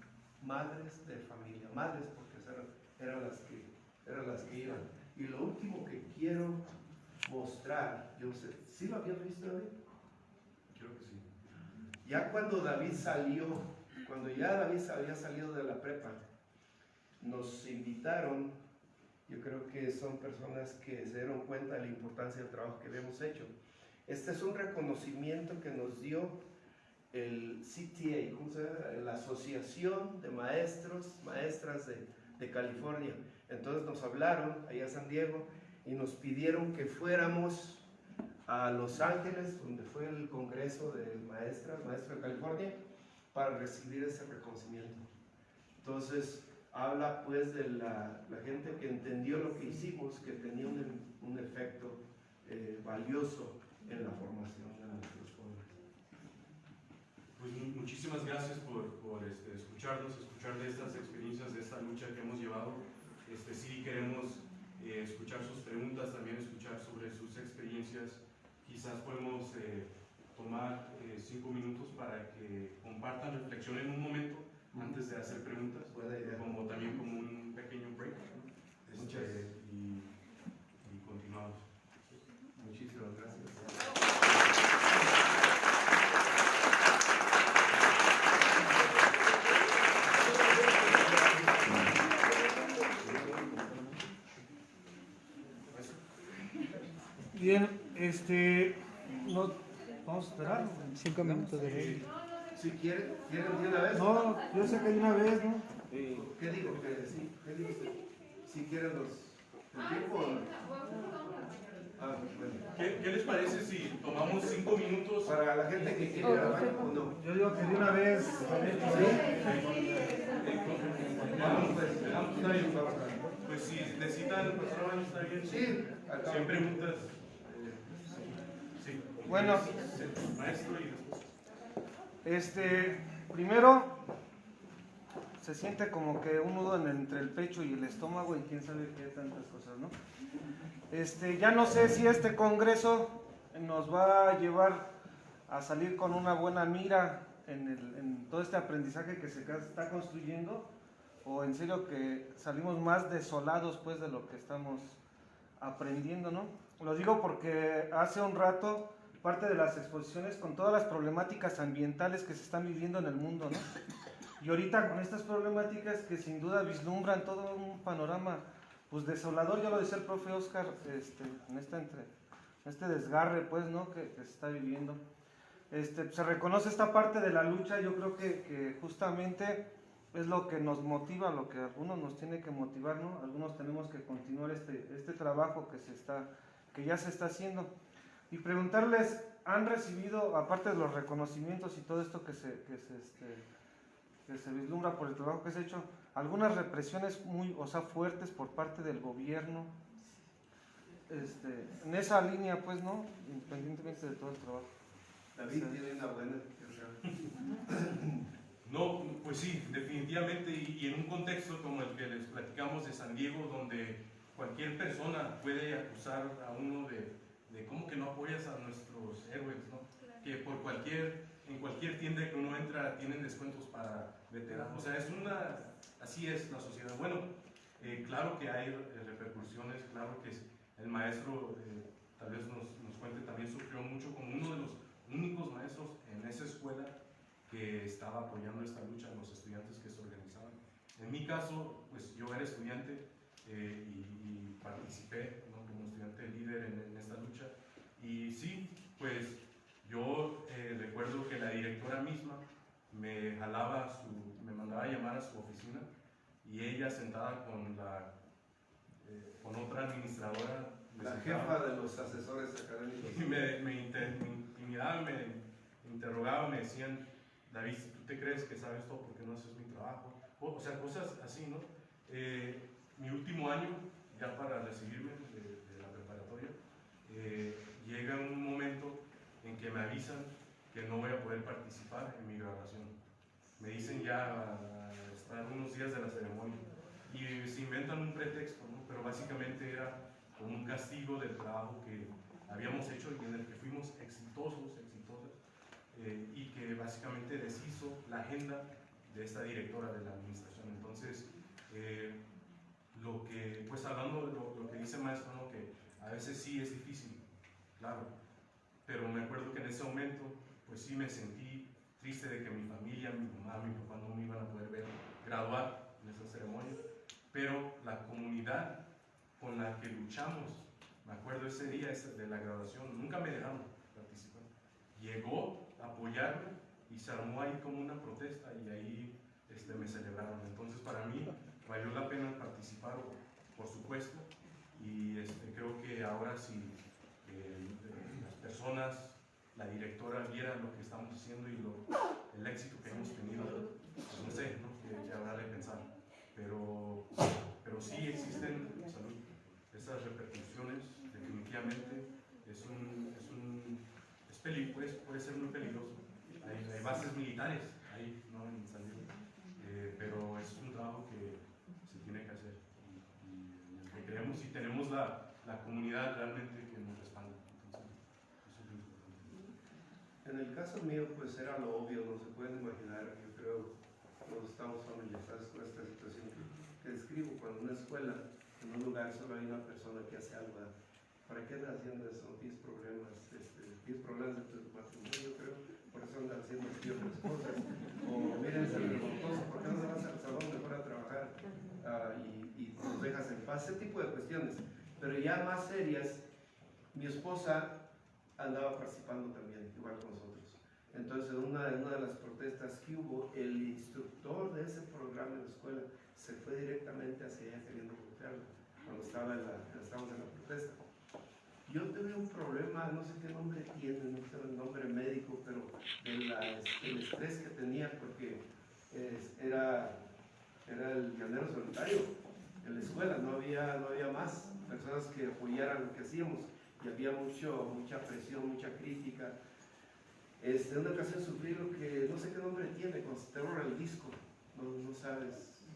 madres de familia, madres porque eran las que iban. Y lo último que quiero mostrar, yo sé, ¿sí lo habías visto, David? Creo que sí. Ya cuando David había salido de la prepa, nos invitaron, yo creo que son personas que se dieron cuenta de la importancia del trabajo que habíamos hecho. Este es un reconocimiento que nos dio el CTA, ¿cómo se llama? La Asociación de Maestras de California. Entonces nos hablaron allá a San Diego y nos pidieron que fuéramos a Los Ángeles, donde fue el Congreso de Maestras de California, para recibir ese reconocimiento. Entonces habla pues de la gente que entendió lo que hicimos, que tenía un efecto valioso en la formación de nuestros jóvenes. Pues muchísimas gracias por escucharnos, escuchar de estas experiencias, de esta lucha que hemos llevado. Sí queremos escuchar sus preguntas, también escuchar sobre sus experiencias. Quizás podemos tomar 5 minutos para que compartan, reflexionen un momento antes de hacer preguntas, también como un pequeño break. Y continuamos. Muchísimas gracias. Bien, no, vamos a esperar 5 minutos de break. Si quieren de una vez. No, yo sé que hay una vez, ¿no? ¿Qué digo? ¿Qué digo usted? Si quieren el tiempo. Ah, bueno. ¿Qué les parece si tomamos 5 minutos? Para la gente que quiere ir al baño, ¿o no? Yo digo que de una vez. Vamos, pues, está bien, vamos. Pues si necesitan pasar al baño, está bien. Sí, acá. Si hay preguntas, sí. Bueno. Maestro y después. Primero, se siente como que un nudo entre el pecho y el estómago y quién sabe qué tantas cosas, ¿no? Ya no sé si este congreso nos va a llevar a salir con una buena mira en todo este aprendizaje que se está construyendo, o en serio que salimos más desolados pues de lo que estamos aprendiendo, ¿no? Lo digo porque hace un rato parte de las exposiciones con todas las problemáticas ambientales que se están viviendo en el mundo, ¿no? Y ahorita con estas problemáticas que sin duda vislumbran todo un panorama pues desolador, ya lo decía el profe Oscar, en este desgarre pues, ¿no? que se está viviendo. Se reconoce esta parte de la lucha, yo creo que justamente es lo que nos motiva, lo que a algunos nos tiene que motivar, ¿no? Algunos tenemos que continuar este trabajo que ya se está haciendo. Y preguntarles, ¿han recibido, aparte de los reconocimientos y todo esto que se vislumbra por el trabajo que se ha hecho, algunas represiones fuertes por parte del gobierno? En esa línea, pues, ¿no? Independientemente de todo el trabajo. David tiene una buena. No, pues sí, definitivamente, y en un contexto como el que les platicamos de San Diego, donde cualquier persona puede acusar a uno de cómo que no apoyas a nuestros héroes, ¿no? Que en cualquier tienda que uno entra tienen descuentos para veteranos. O sea, así es la sociedad. Bueno, claro que hay repercusiones, claro que el maestro, tal vez nos cuente, también sufrió mucho como uno de los únicos maestros en esa escuela que estaba apoyando esta lucha a los estudiantes que se organizaban. En mi caso, pues yo era estudiante y participé, ¿no? Como estudiante líder en esta lucha. Y sí, pues yo recuerdo que la directora misma me mandaba a llamar a su oficina y ella sentada con otra administradora. La jefa de los asesores académicos. Y me intimidaban, me interrogaban, me decían, David, ¿tú te crees que sabes todo porque no haces mi trabajo? O sea, cosas así, ¿no? Mi último año, ya para recibirme de la preparatoria, llega un momento en que me avisan que no voy a poder participar en mi graduación. Me dicen ya a estar unos días de la ceremonia y se inventan un pretexto, ¿no? Pero básicamente era como un castigo del trabajo que habíamos hecho y en el que fuimos exitosas, y que básicamente deshizo la agenda de esta directora de la administración. Entonces, pues hablando de lo que dice el maestro, ¿no? Que a veces sí es difícil, claro, pero me acuerdo que en ese momento, pues sí me sentí triste de que mi familia, mi mamá, mi papá no me iban a poder ver graduar en esa ceremonia, pero la comunidad con la que luchamos, me acuerdo ese día de la graduación, nunca me dejaron participar, llegó a apoyarme y se armó ahí como una protesta y ahí me celebraron. Entonces para mí valió la pena participar, por supuesto, y creo que ahora si las personas, la directora viera lo que estamos haciendo y el éxito que hemos tenido, pues no sé, ¿no? que habrá de pensar, pero sí existen, salud, esas repercusiones. Definitivamente puede ser muy peligroso. Hay bases militares ahí, ¿no? En San Diego, pero es un trabajo que se tiene que hacer y en el que creemos y tenemos la comunidad realmente que nos respalda. Entonces, eso es lo importante. En el caso mío, pues era lo obvio, no se pueden imaginar. Yo creo que todos estamos familiarizados con esta situación que describo. Cuando en una escuela, en un lugar, solo hay una persona que hace algo. ¿Para qué andan haciendo eso? 10 problemas de tu matrimonio, yo creo, por eso andan haciendo así otras cosas. O miren, ese revoltoso, ¿por qué no te vas al salón mejor a trabajar y nos dejas en paz? Ese tipo de cuestiones. Pero ya más serias, mi esposa andaba participando también, igual que nosotros. Entonces, una de las protestas que hubo, el instructor de ese programa en la escuela se fue directamente hacia ella queriendo golpearla cuando estábamos en la protesta. Yo tuve un problema, no sé qué nombre tiene, no sé el nombre médico, pero el estrés que tenía porque era el llanero solitario en la escuela, no había más personas que apoyaran lo que hacíamos y había mucha presión, mucha crítica. En una ocasión sufrí lo que no sé qué nombre tiene, cuando se te borra el disco, no sabes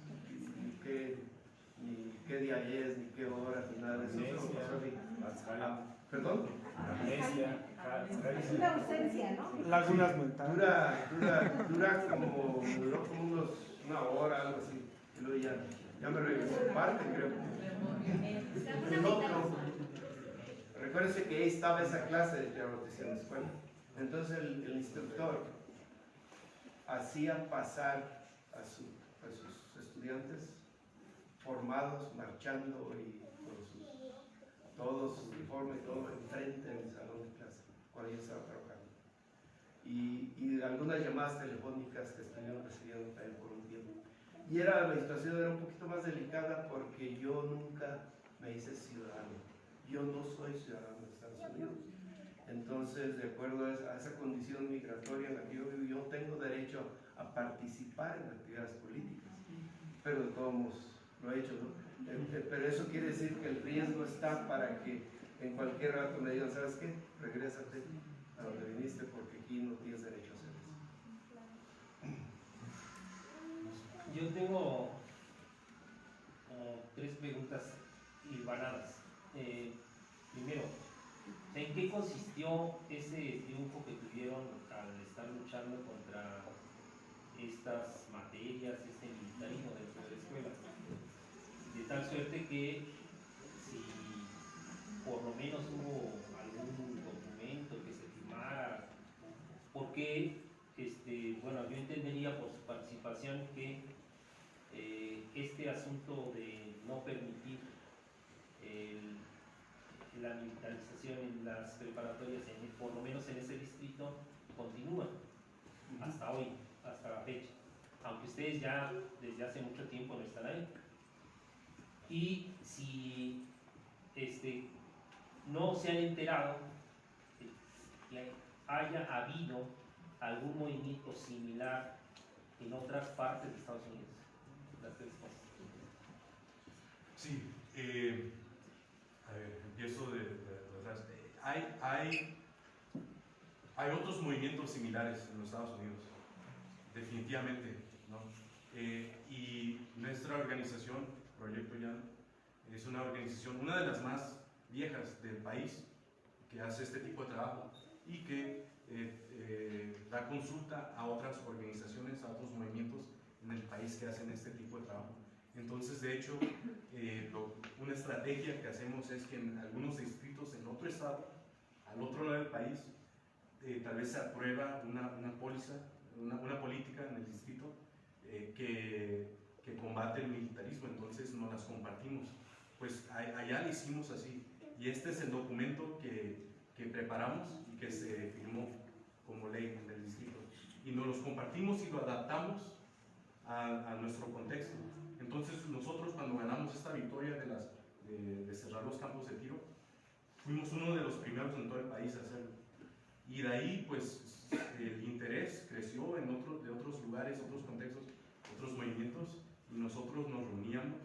ni qué día es, ni qué hora, ni nada de eso. Eso me pasó a mí. ¿Perdón? Amnesia, Es una ausencia, ¿no? Lagunas mentales. Duró como una hora, algo así. Y luego ya me regresó parte, creo. El otro, recuérdense que ahí estaba esa clase de teoría en la escuela. Entonces el instructor hacía pasar a sus estudiantes formados, marchando y con todos sus uniformes y todo enfrente del salón de clase cuando yo estaba trabajando. Y algunas llamadas telefónicas que estuvieron recibiendo también por un tiempo. Y la situación era un poquito más delicada porque yo nunca me hice ciudadano. Yo no soy ciudadano de Estados Unidos. Entonces, de acuerdo a esa condición migratoria en la que yo vivo, yo tengo derecho a participar en actividades políticas. Pero de todos modos, lo he hecho, ¿no? Pero eso quiere decir que el riesgo está para que en cualquier rato me digan, ¿sabes qué? Regrésate a donde viniste porque aquí no tienes derecho a hacer eso. Yo tengo tres preguntas hilvanadas. Primero, ¿en qué consistió ese triunfo que tuvieron al estar luchando contra estas materias, este militarismo dentro de la escuela? De tal suerte que si por lo menos hubo algún documento que se firmara, porque bueno, yo entendería por su participación que este asunto de no permitir la militarización en las preparatorias, por lo menos en ese distrito, continúa hasta hoy, hasta la fecha, aunque ustedes ya desde hace mucho tiempo no están ahí. Y si no se han enterado que haya habido algún movimiento similar en otras partes de Estados Unidos. Las tres cosas. Sí, a ver, empiezo de atrás. Hay otros movimientos similares en los Estados Unidos, definitivamente, ¿no? Y nuestra organización, Proyecto Llano, es una organización, una de las más viejas del país, que hace este tipo de trabajo y que da consulta a otras organizaciones, a otros movimientos en el país que hacen este tipo de trabajo. Entonces, de hecho, una estrategia que hacemos es que en algunos distritos en otro estado, al otro lado del país, tal vez se aprueba una política en el distrito que combate el militarismo, entonces nos las compartimos. Pues allá lo hicimos así, y este es el documento que preparamos y que se firmó como ley en el distrito, y nos los compartimos y lo adaptamos a nuestro contexto. Entonces nosotros, cuando ganamos esta victoria de cerrar los campos de tiro, fuimos uno de los primeros en todo el país a hacerlo, y de ahí pues el interés creció de otros lugares, otros contextos, otros movimientos, y nosotros nos reuníamos,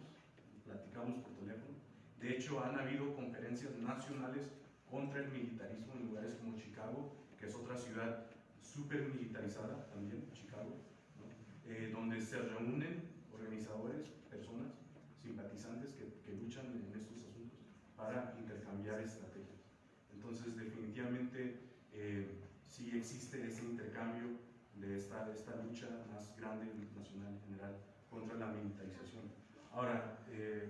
platicamos por teléfono. De hecho, han habido conferencias nacionales contra el militarismo en lugares como Chicago, que es otra ciudad súper militarizada también, Chicago, ¿no? Donde se reúnen organizadores, personas, simpatizantes que luchan en estos asuntos para intercambiar estrategias. Entonces, definitivamente, sí existe ese intercambio de esta lucha más grande nacional en general contra la militarización. Ahora,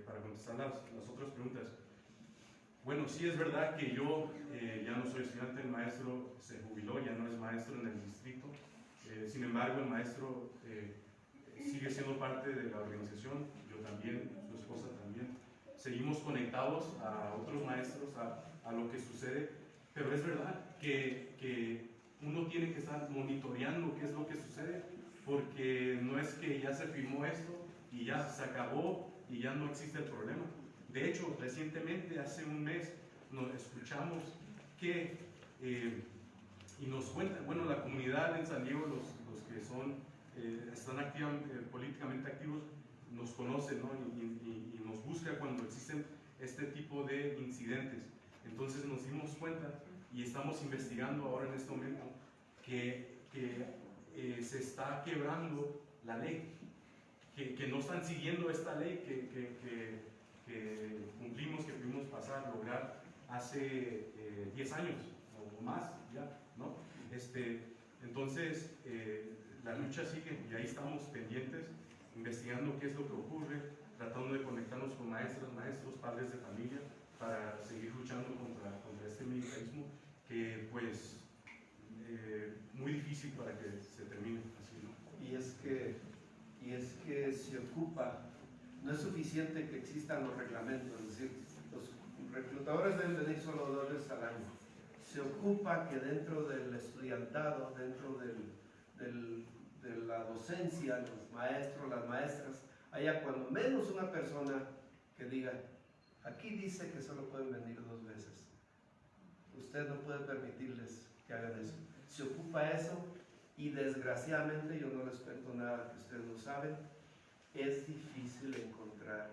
para contestar las otras preguntas, bueno, sí es verdad que yo ya no soy estudiante, el maestro se jubiló, ya no es maestro en el distrito, sin embargo el maestro sigue siendo parte de la organización, yo también, su esposa también, seguimos conectados a otros maestros, a lo que sucede, pero es verdad que uno tiene que estar monitoreando qué es lo que sucede, porque no es que ya se firmó esto y ya se acabó y ya no existe el problema. De hecho, recientemente, hace un mes, nos escuchamos que, y nos cuentan, bueno, la comunidad en San Diego, los que son, están políticamente activos, nos conocen, ¿no? y nos busca cuando existen este tipo de incidentes. Entonces nos dimos cuenta y estamos investigando ahora en este momento que se está quebrando la ley, que no están siguiendo esta ley que cumplimos, que pudimos lograr hace 10 años o más ya, ¿no? Entonces, la lucha sigue y ahí estamos pendientes, investigando qué es lo que ocurre, tratando de conectarnos con maestras, maestros, padres de familia, para seguir luchando contra este militarismo que, pues, muy difícil para que se termine así, ¿no? Y es que se ocupa, no es suficiente que existan los reglamentos, es decir, los reclutadores deben venir solo 2 veces al año. Se ocupa que dentro del estudiantado, dentro de la docencia, los maestros, las maestras, haya cuando menos una persona que diga, aquí dice que solo pueden venir 2 veces. Usted no puede permitirles que hagan eso. Se ocupa eso y desgraciadamente, yo no les cuento nada que ustedes no saben, es difícil encontrar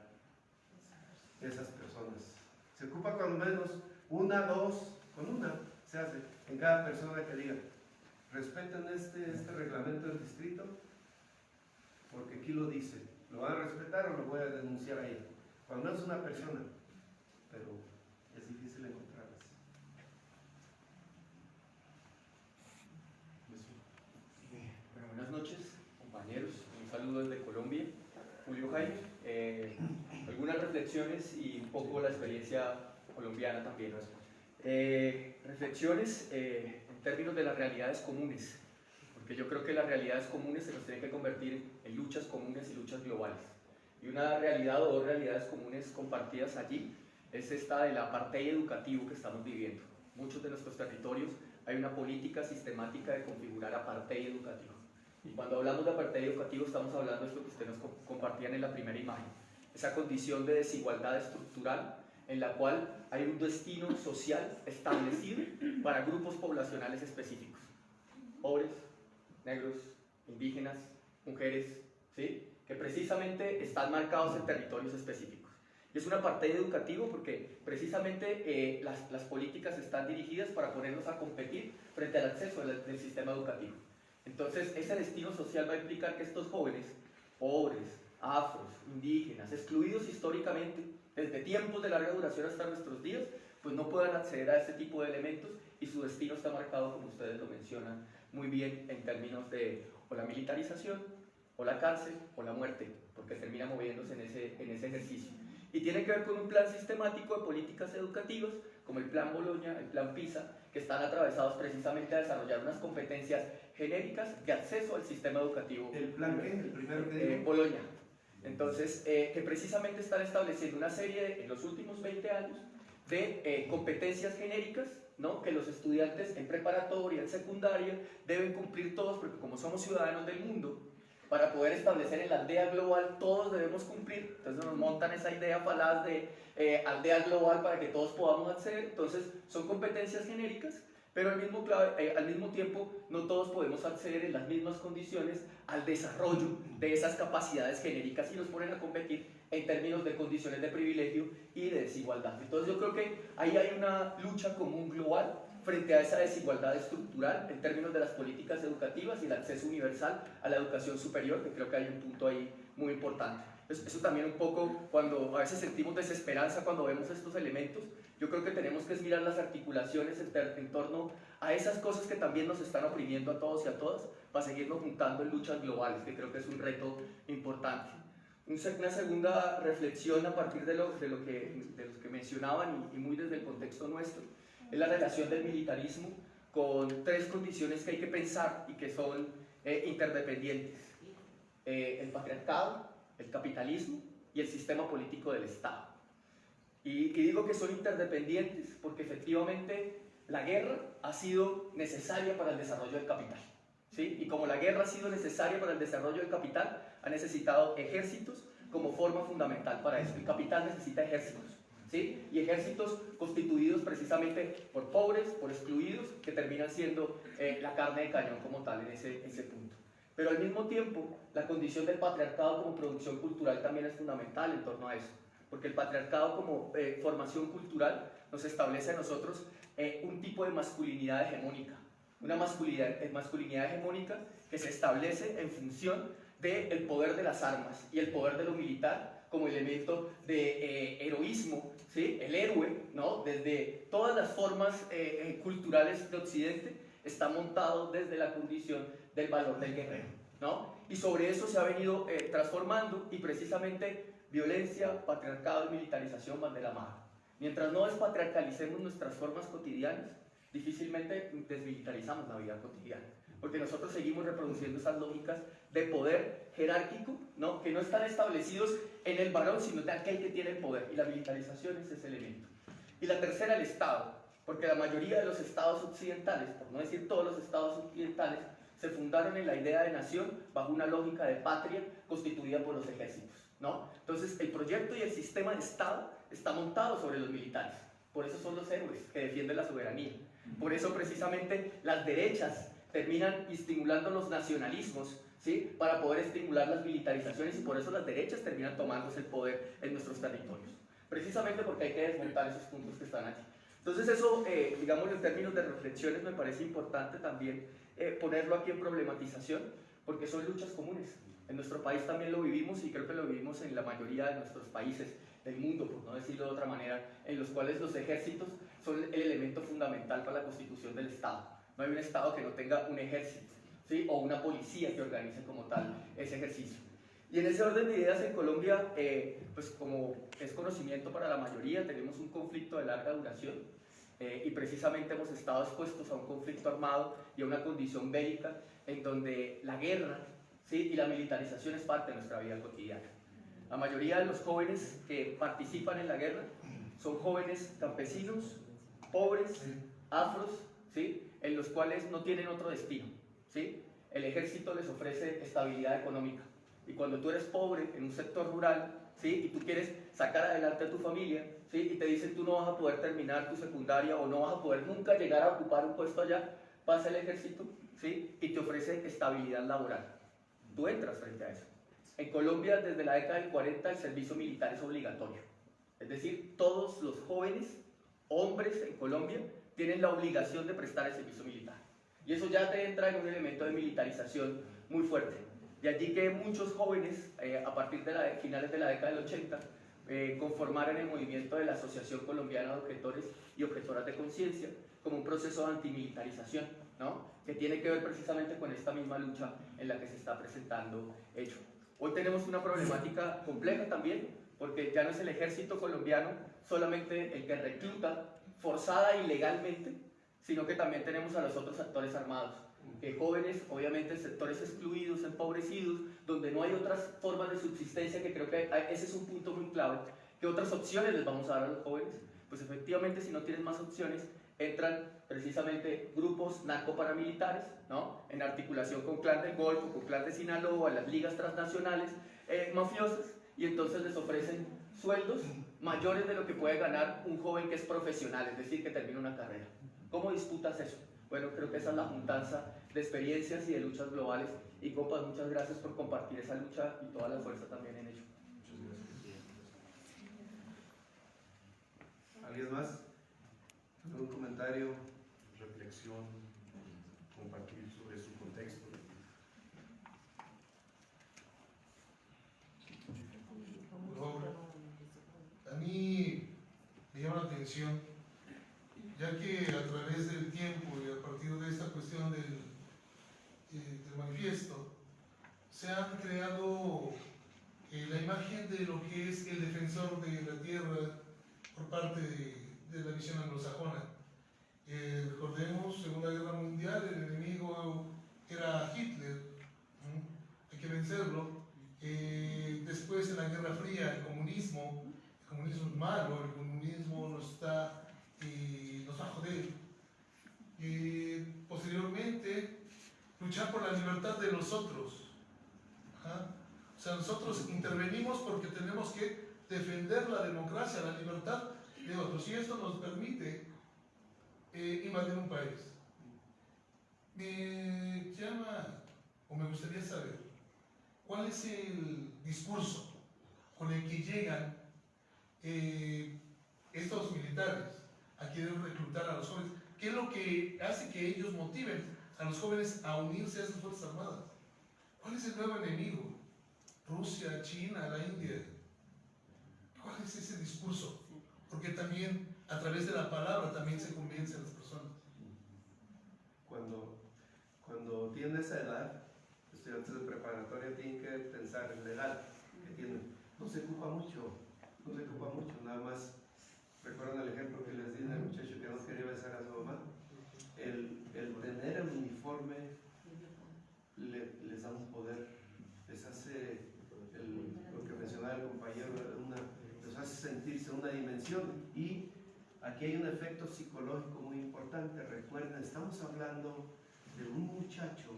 esas personas. Se ocupa cuando menos 1, 2, con una se hace en cada persona que diga, respeten este reglamento del distrito, porque aquí lo dice, ¿lo van a respetar o lo voy a denunciar a ella? Cuando menos una persona, pero es difícil encontrarlas. Bueno, buenas noches, compañeros. Un saludo desde Colombia. Julio Jaime. Algunas reflexiones y un poco la experiencia colombiana también. Reflexiones en términos de las realidades comunes, porque yo creo que las realidades comunes se nos tienen que convertir en luchas comunes y luchas globales. Y una realidad o 2 realidades comunes compartidas allí es esta del apartheid educativo que estamos viviendo. Muchos de nuestros territorios hay una política sistemática de configurar apartheid educativo. Y cuando hablamos de apartheid educativo estamos hablando de esto que ustedes nos compartían en la primera imagen, esa condición de desigualdad estructural en la cual hay un destino social establecido para grupos poblacionales específicos, pobres, negros, indígenas, mujeres, ¿sí? Que precisamente están marcados en territorios específicos. Y es un apartheid educativo porque precisamente las políticas están dirigidas para ponernos a competir frente al acceso del sistema educativo. Entonces, ese destino social va a implicar que estos jóvenes, pobres, afros, indígenas, excluidos históricamente, desde tiempos de larga duración hasta nuestros días, pues no puedan acceder a este tipo de elementos y su destino está marcado, como ustedes lo mencionan muy bien, en términos de o la militarización, o la cárcel, o la muerte, porque termina moviéndose en ese ejercicio. Y tiene que ver con un plan sistemático de políticas educativas, como el Plan Boloña, el Plan PISA, que están atravesados precisamente a desarrollar unas competencias genéricas de acceso al sistema educativo. ¿El plan qué? ¿El primero que digo? Boloña. Entonces, que precisamente están estableciendo una serie, en los últimos 20 años, de competencias genéricas, ¿no? Que los estudiantes en preparatoria, en secundaria, deben cumplir todos, porque como somos ciudadanos del mundo, para poder establecer en la aldea global, todos debemos cumplir. Entonces nos montan esa idea falaz de aldea global para que todos podamos acceder. Entonces son competencias genéricas, pero al mismo tiempo no todos podemos acceder en las mismas condiciones al desarrollo de esas capacidades genéricas y nos ponen a competir en términos de condiciones de privilegio y de desigualdad. Entonces yo creo que ahí hay una lucha común global frente a esa desigualdad estructural en términos de las políticas educativas y el acceso universal a la educación superior, que creo que hay un punto ahí muy importante. Eso también un poco, cuando a veces sentimos desesperanza cuando vemos estos elementos, yo creo que tenemos que mirar las articulaciones en torno a esas cosas que también nos están oprimiendo a todos y a todas, para seguirnos juntando en luchas globales, que creo que es un reto importante. Una segunda reflexión a partir de los que mencionaban y muy desde el contexto nuestro, es la relación del militarismo con 3 condiciones que hay que pensar y que son interdependientes. El patriarcado, el capitalismo y el sistema político del Estado. Y digo que son interdependientes porque efectivamente la guerra ha sido necesaria para el desarrollo del capital, ¿sí? Y como la guerra ha sido necesaria para el desarrollo del capital, ha necesitado ejércitos como forma fundamental para eso. El capital necesita ejércitos, ¿sí? Y ejércitos constituidos precisamente por pobres, por excluidos, que terminan siendo la carne de cañón como tal en ese punto. Pero al mismo tiempo, la condición del patriarcado como producción cultural también es fundamental en torno a eso, porque el patriarcado como formación cultural nos establece a nosotros un tipo de masculinidad hegemónica, una masculinidad hegemónica que se establece en función del poder de las armas y el poder de lo militar como elemento de heroísmo, ¿sí? El héroe, ¿no? Desde todas las formas culturales de Occidente está montado desde la condición del valor del guerrero, ¿no? Y sobre eso se ha venido transformando, y precisamente violencia, patriarcado y militarización van de la mano. Mientras no despatriarcalicemos nuestras formas cotidianas, difícilmente desmilitarizamos la vida cotidiana, porque nosotros seguimos reproduciendo esas lógicas de poder jerárquico, ¿no? Que no están establecidos en el varón, sino de aquel que tiene el poder, y la militarización es ese elemento. Y la tercera, el Estado, porque la mayoría de los estados occidentales, por no decir todos los estados occidentales, se fundaron en la idea de nación bajo una lógica de patria constituida por los ejércitos, ¿no? Entonces el proyecto y el sistema de Estado está montado sobre los militares, por eso son los héroes que defienden la soberanía, por eso precisamente las derechas terminan estimulando los nacionalismos, ¿sí? Para poder estimular las militarizaciones, y por eso las derechas terminan tomándose el poder en nuestros territorios, precisamente porque hay que desmontar esos puntos que están allí. Entonces eso, digamos, en términos de reflexiones, me parece importante también ponerlo aquí en problematización, porque son luchas comunes. En nuestro país también lo vivimos, y creo que lo vivimos en la mayoría de nuestros países del mundo, por no decirlo de otra manera, en los cuales los ejércitos son el elemento fundamental para la constitución del Estado. No hay un Estado que no tenga un ejército, ¿sí? O una policía que organice como tal ese ejercicio. Y en ese orden de ideas en Colombia, pues como es conocimiento para la mayoría, tenemos un conflicto de larga duración, y precisamente hemos estado expuestos a un conflicto armado y a una condición bélica en donde la guerra, ¿sí? Y la militarización es parte de nuestra vida cotidiana. La mayoría de los jóvenes que participan en la guerra son jóvenes campesinos, pobres, afros, ¿sí? En los cuales no tienen otro destino, ¿sí? El ejército les ofrece estabilidad económica, y cuando tú eres pobre en un sector rural, ¿sí? Y tú quieres sacar adelante a tu familia, ¿sí? Y te dicen tú no vas a poder terminar tu secundaria o no vas a poder nunca llegar a ocupar un puesto allá, pasa el ejército, ¿sí? Y te ofrece estabilidad laboral. Tú entras frente a eso. En Colombia, desde la década del 40, el servicio militar es obligatorio. Es decir, todos los jóvenes, hombres en Colombia, tienen la obligación de prestar el servicio militar. Y eso ya te entra en un elemento de militarización muy fuerte. De allí que muchos jóvenes, a partir de finales de la década del 80, conformaron el movimiento de la Asociación Colombiana de Objetores y Objetoras de Conciencia como un proceso de antimilitarización, ¿no? Que tiene que ver precisamente con esta misma lucha en la que se está presentando hecho. Hoy tenemos una problemática compleja también, porque ya no es el ejército colombiano solamente el que recluta forzada y legalmente, sino que también tenemos a los otros actores armados, jóvenes, obviamente sectores excluidos, empobrecidos, donde no hay otras formas de subsistencia, que creo que ese es un punto muy clave. ¿Qué otras opciones les vamos a dar a los jóvenes? Pues efectivamente, si no tienen más opciones, entran precisamente grupos narcoparamilitares, ¿no? En articulación con Clan del Golfo, con Clan de Sinaloa, las ligas transnacionales mafiosas, y entonces les ofrecen sueldos mayores de lo que puede ganar un joven que es profesional, es decir, que termina una carrera. ¿Cómo disputas eso? Bueno, creo que esa es la juntanza de experiencias y de luchas globales. Y compas, muchas gracias por compartir esa lucha y toda la fuerza también en ello. ¿Alguien más? ¿Algún comentario? Reflexión, compartir sobre su contexto. A mí me llama la atención, ya que a través del tiempo y a partir de esta cuestión del manifiesto, se han creado la imagen de lo que es el defensor de la tierra por parte de la visión anglosajona. Recordemos, Segunda Guerra Mundial, el enemigo era Hitler, hay que vencerlo. Después, en la Guerra Fría, el comunismo es malo, el comunismo nos va a joder. Posteriormente, luchar por la libertad de los otros. O sea, nosotros intervenimos porque tenemos que defender la democracia, la libertad de otros. Y esto nos permite invadir un país. Me llama, o me gustaría saber, ¿cuál es el discurso con el que llegan estos militares a querer reclutar a los jóvenes? ¿Qué es lo que hace que ellos motiven a los jóvenes a unirse a esas Fuerzas Armadas? ¿Cuál es el nuevo enemigo? ¿Rusia, China, la India? ¿Cuál es ese discurso? Porque también a través de la palabra también se convence a las personas. Cuando tiene esa edad, estudiantes de preparatoria tienen que pensar en la edad que tienen. No se ocupa mucho, nada más. ¿Recuerdan el ejemplo que les di del muchacho que no quería besar a su mamá? El tener el uniforme les da un poder, les hace, lo que mencionaba el compañero, les hace sentirse una dimensión. Y aquí hay un efecto psicológico muy importante. Recuerden, estamos hablando de un muchacho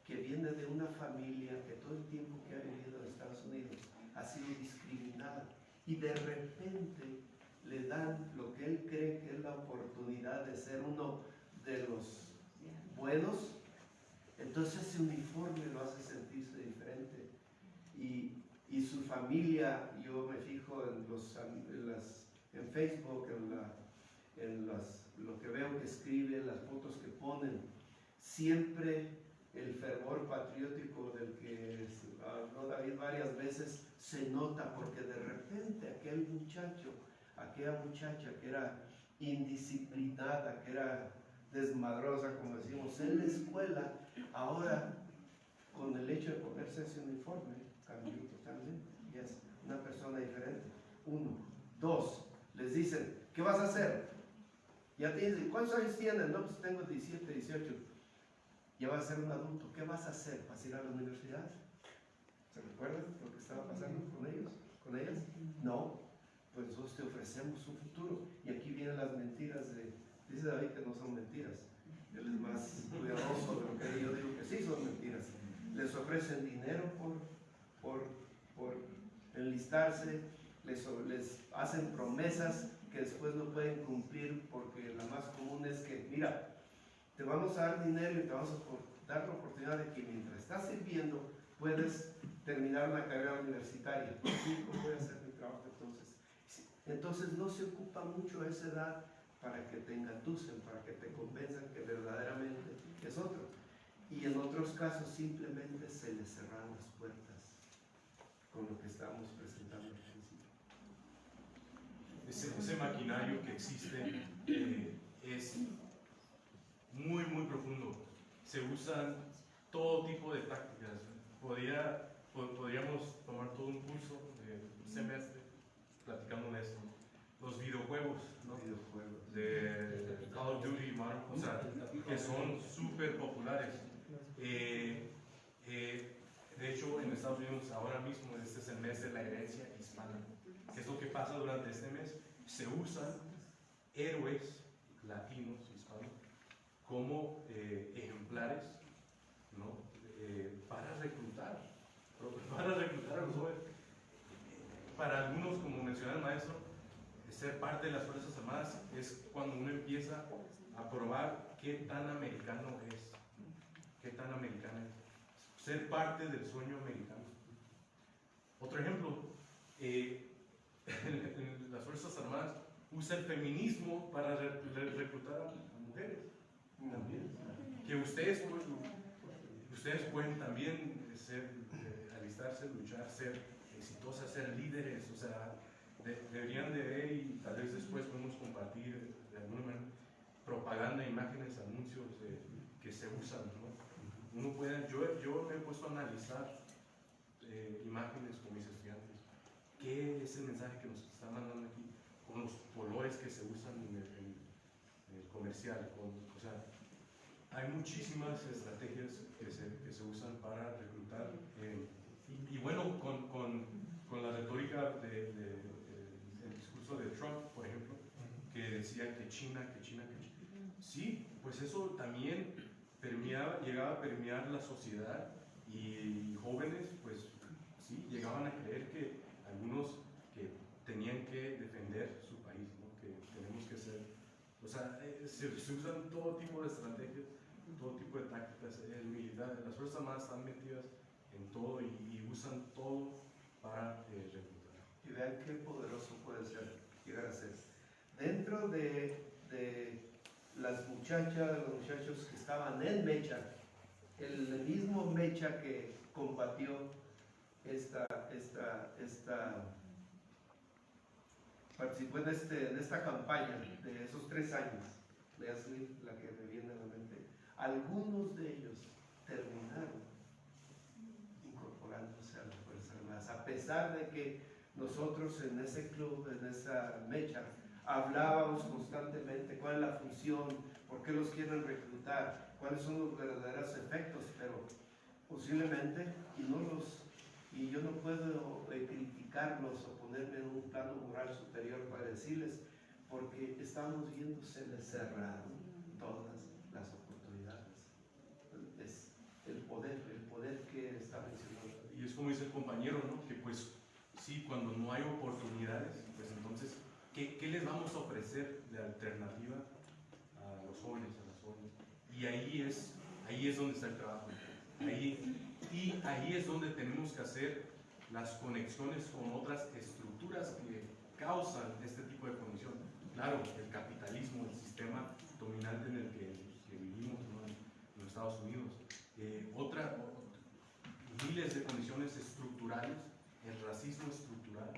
que viene de una familia que todo el tiempo que ha vivido en Estados Unidos ha sido discriminada, y de repente le dan lo que él cree que es la oportunidad de ser uno de los buenos. Entonces ese uniforme lo hace sentirse diferente, y su familia, yo me fijo en Facebook, lo que veo que escribe, las fotos que ponen, siempre el fervor patriótico del que habló David varias veces se nota, porque de repente aquel muchacho, aquella muchacha que era indisciplinada, que era desmadrosa, como decimos, en la escuela, ahora con el hecho de ponerse ese uniforme cambió totalmente y es una persona diferente. Uno. Dos, les dicen, ¿qué vas a hacer? Ya tienes, ¿cuántos años tienes? No, pues tengo 17, 18. Ya vas a ser un adulto. ¿Qué vas a hacer? ¿Vas a ir a la universidad? ¿Se recuerdan lo que estaba pasando con ellos? ¿Con ellas? No. Pues nosotros te ofrecemos un futuro. Y aquí vienen las mentiras dice David que no son mentiras. Él es más cuidadoso de lo que yo digo que sí son mentiras. Les ofrecen dinero por enlistarse, les hacen promesas que después no pueden cumplir, porque la más común es que, mira, te vamos a dar dinero y te vamos a dar la oportunidad de que mientras estás sirviendo puedes terminar una carrera universitaria. ¿Sí? ¿Cómo voy a hacer mi trabajo entonces? Entonces no se ocupa mucho a esa edad para que te engatusen, para que te convenzan que verdaderamente es otro. Y en otros casos simplemente se les cerran las puertas con lo que estamos presentando al principio. Ese maquinario que existe es muy, muy profundo. Se usan todo tipo de tácticas. Podríamos tomar todo un curso de un semestre platicando de esto. Los videojuegos, ¿no? De Call of Duty, o sea, que son súper populares. De hecho, en Estados Unidos ahora mismo, este es el mes de la herencia hispana. ¿Qué es lo que pasa durante este mes? Se usan héroes latinos, hispanos, como ejemplares, ¿no? Para reclutar a los jóvenes. Para algunos, como menciona el maestro, ser parte de las Fuerzas Armadas es cuando uno empieza a probar qué tan americano es, qué tan americano es, ser parte del sueño americano. Otro ejemplo, en las Fuerzas Armadas usa el feminismo para reclutar a mujeres también, que ustedes pueden también alistarse, luchar, ser exitosas, ser líderes, o sea, deberían de ver, y tal vez después podemos compartir de alguna manera propaganda, imágenes, anuncios que se usan, ¿no? Uno puede, yo me he puesto a analizar imágenes con mis estudiantes. ¿Qué es el mensaje que nos están mandando aquí? Con los colores que se usan en el comercial, o sea, hay muchísimas estrategias que se usan para reclutar. Y bueno, con la retórica del discurso de Trump, por ejemplo, que decía que China. Sí, pues eso también llegaba a permear la sociedad, y jóvenes, pues sí, llegaban a creer que algunos que tenían que defender su país, ¿no? se usan todo tipo de estrategias, todo tipo de tácticas. El militar, las Fuerzas Armadas están metidas en todo y usan todo para reclutar. Y vean qué poderoso puede ser, llegar a ser. Dentro de las muchachas, los muchachos que estaban en Mecha, el mismo Mecha que combatió participó en esta campaña de esos 3 años, es la que me viene a la mente. Algunos de ellos terminaron incorporándose a las Fuerzas Armadas, a pesar de que nosotros en ese club, en esa Mecha, hablábamos constantemente cuál es la función, por qué los quieren reclutar, cuáles son los verdaderos efectos, pero posiblemente, y yo no puedo criticarlos o ponerme en un plano moral superior para decirles, porque estamos viendo se les cerraron todas las oportunidades. Es el poder que está mencionando. Y es como dice el compañero, ¿no? Que pues sí, cuando no hay oportunidades, pues entonces, ¿qué les vamos a ofrecer de alternativa a los jóvenes, a las jóvenes? Y ahí es donde está el trabajo. Ahí es donde tenemos que hacer las conexiones con otras estructuras que causan este tipo de condición. Claro, el capitalismo, el sistema dominante en el que vivimos, ¿no? En los Estados Unidos. Miles de condiciones estructurales, el racismo estructural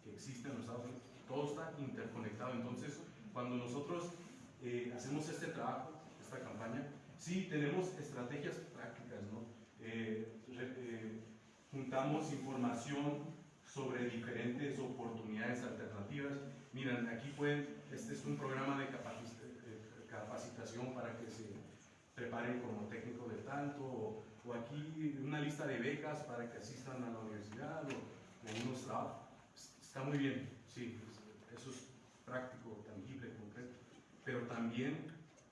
que existe en los Estados Unidos, todo está interconectado. Entonces, cuando nosotros hacemos este trabajo, esta campaña, sí tenemos estrategias prácticas, ¿no? Juntamos información sobre diferentes oportunidades alternativas. Miren, aquí este es un programa de capacitación para que se preparen como técnico de tanto, o aquí una lista de becas para que asistan a la universidad, o unos trabajos. Está muy bien, sí, eso es práctico, tangible, concreto. Pero también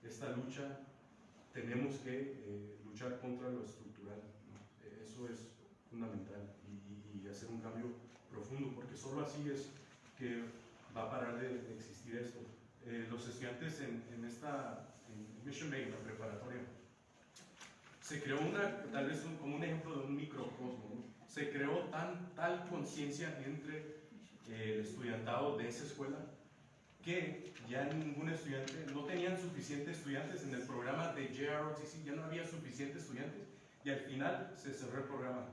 esta lucha, tenemos que luchar contra lo estructural, ¿no? Eso es fundamental, y hacer un cambio profundo, porque solo así es que va a parar de existir esto. Los estudiantes en Mission Bay, en la preparatoria, se creó tal vez como un ejemplo de un microcosmo, ¿no? Se creó tal conciencia entre el estudiantado de esa escuela que ya ningún estudiante, no tenían suficientes estudiantes en el programa de JROTC, ya no había suficientes estudiantes, y al final se cerró el programa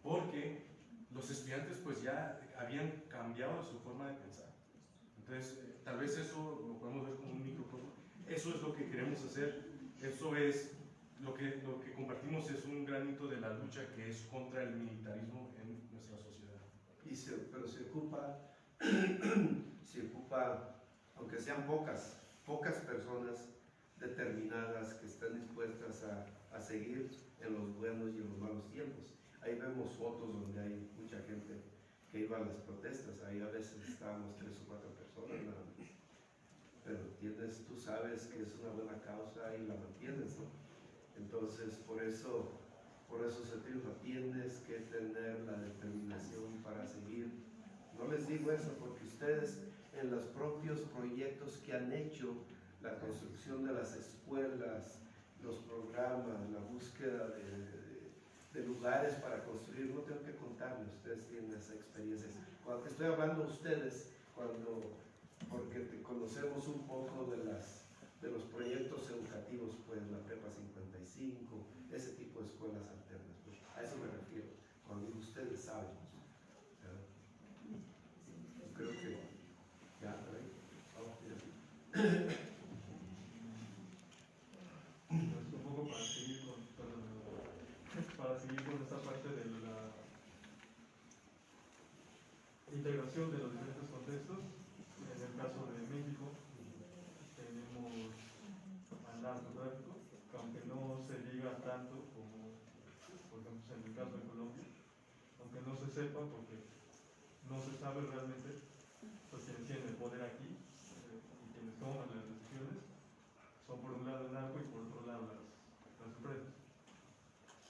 porque los estudiantes pues ya habían cambiado su forma de pensar. Entonces, tal vez eso lo podemos ver como un microcosmo. Eso es lo que queremos hacer, eso es lo que compartimos, es un granito de la lucha que es contra el militarismo en nuestra sociedad. Pero se ocupa, aunque sean pocas personas determinadas que están dispuestas a seguir en los buenos y en los malos tiempos. Ahí vemos fotos donde hay mucha gente que iba a las protestas, ahí a veces estábamos 3 o 4 personas nada más. Pero tú sabes que es una buena causa y la mantienes, ¿no? Entonces, por eso se triunfa, tienes que tener la determinación para seguir. No les digo eso porque ustedes en los propios proyectos que han hecho, la construcción de las escuelas, los programas, la búsqueda de lugares para construir, no tengo que contarles, ustedes tienen esa experiencia. Cuando estoy hablando a ustedes, porque conocemos un poco de los proyectos educativos, pues la Prepa 55, ese tipo de escuelas alternas, pues, a eso me refiero, cuando ustedes saben. Creo que ya, Un poco para seguir con esta parte de la integración de los diferentes contextos. En el caso de México tenemos al narcotráfico, que aunque no se diga tanto como por ejemplo en el caso de Colombia, aunque no se sepa porque no se sabe realmente pues quienes tienen el poder aquí y quienes toman las decisiones son por un lado el narco y por otro lado las empresas.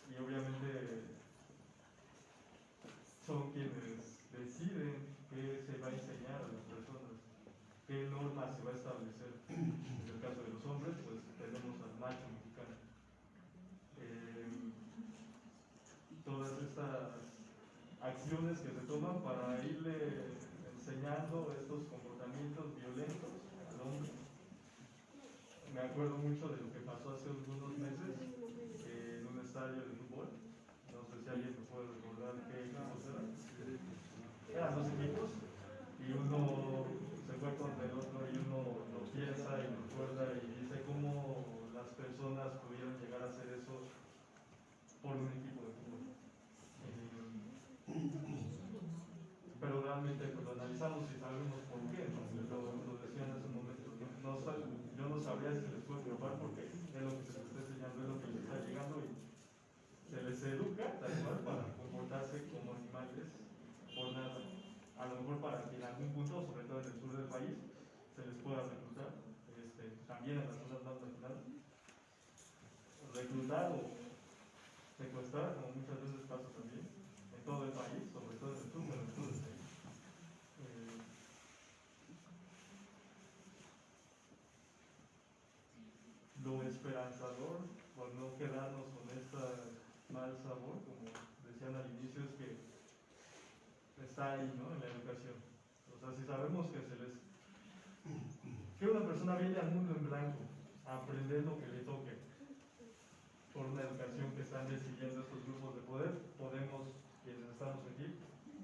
Y obviamente son quienes deciden qué se va a enseñar a las personas qué norma se va a establecer. En el caso de los hombres, pues tenemos al macho mexicano. Todas estas acciones que se toman para irle enseñando estos comportamientos violentos al hombre. Me acuerdo mucho de lo que pasó hace algunos meses en un estadio de fútbol. No sé si alguien me puede recordar qué equipos eran. Eran dos equipos y uno se fue contra el otro y uno lo piensa y lo recuerda y dice cómo las personas pudieron llegar a hacer eso por un equipo de fútbol. Pero realmente pues, lo analizamos y sabemos por qué, ¿no? Lo decían hace un momento, yo no sabría si les puedo preocupar porque es lo que se les está enseñando, es lo que les está llegando y se les educa tal cual para comportarse como animales por nada. A lo mejor para que en algún punto, sobre todo en el sur del país, se les pueda reclutar, también en las zonas más marginadas, reclutar o secuestrar, como muchas veces pasa también, en todo el país, sobre todo en el sur, pero en todo el país. Lo esperanzador, por no quedarnos con este mal sabor, como decían al inicio, es que está ahí, ¿no? En la educación. O sea, si sabemos que una persona viene al mundo en blanco a aprender lo que le toque por una educación que están decidiendo estos grupos de poder, podemos, quienes estamos aquí,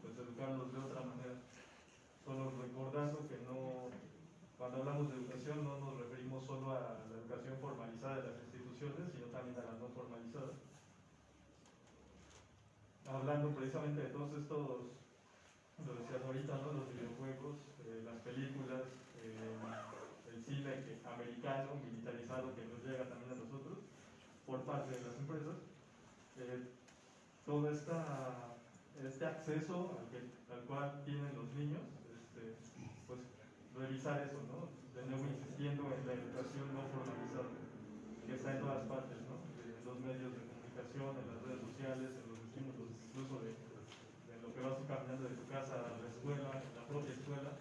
pues educarlos de otra manera. Solo recordando que no, cuando hablamos de educación no nos referimos solo a la educación formalizada de las instituciones, sino también a la no formalizada. Hablando precisamente de todos estos, lo decías ahorita, ¿no? Los videojuegos, las películas, el cine americano, militarizado, que nos llega también a nosotros, por parte de las empresas, todo este acceso al cual tienen los niños, pues revisar eso, ¿no? De nuevo insistiendo en la educación no formalizada, que está en todas partes, ¿no? En los medios de comunicación, en las redes sociales, en los estímulos, incluso de lo que vas caminando de tu casa a la escuela, en la propia escuela.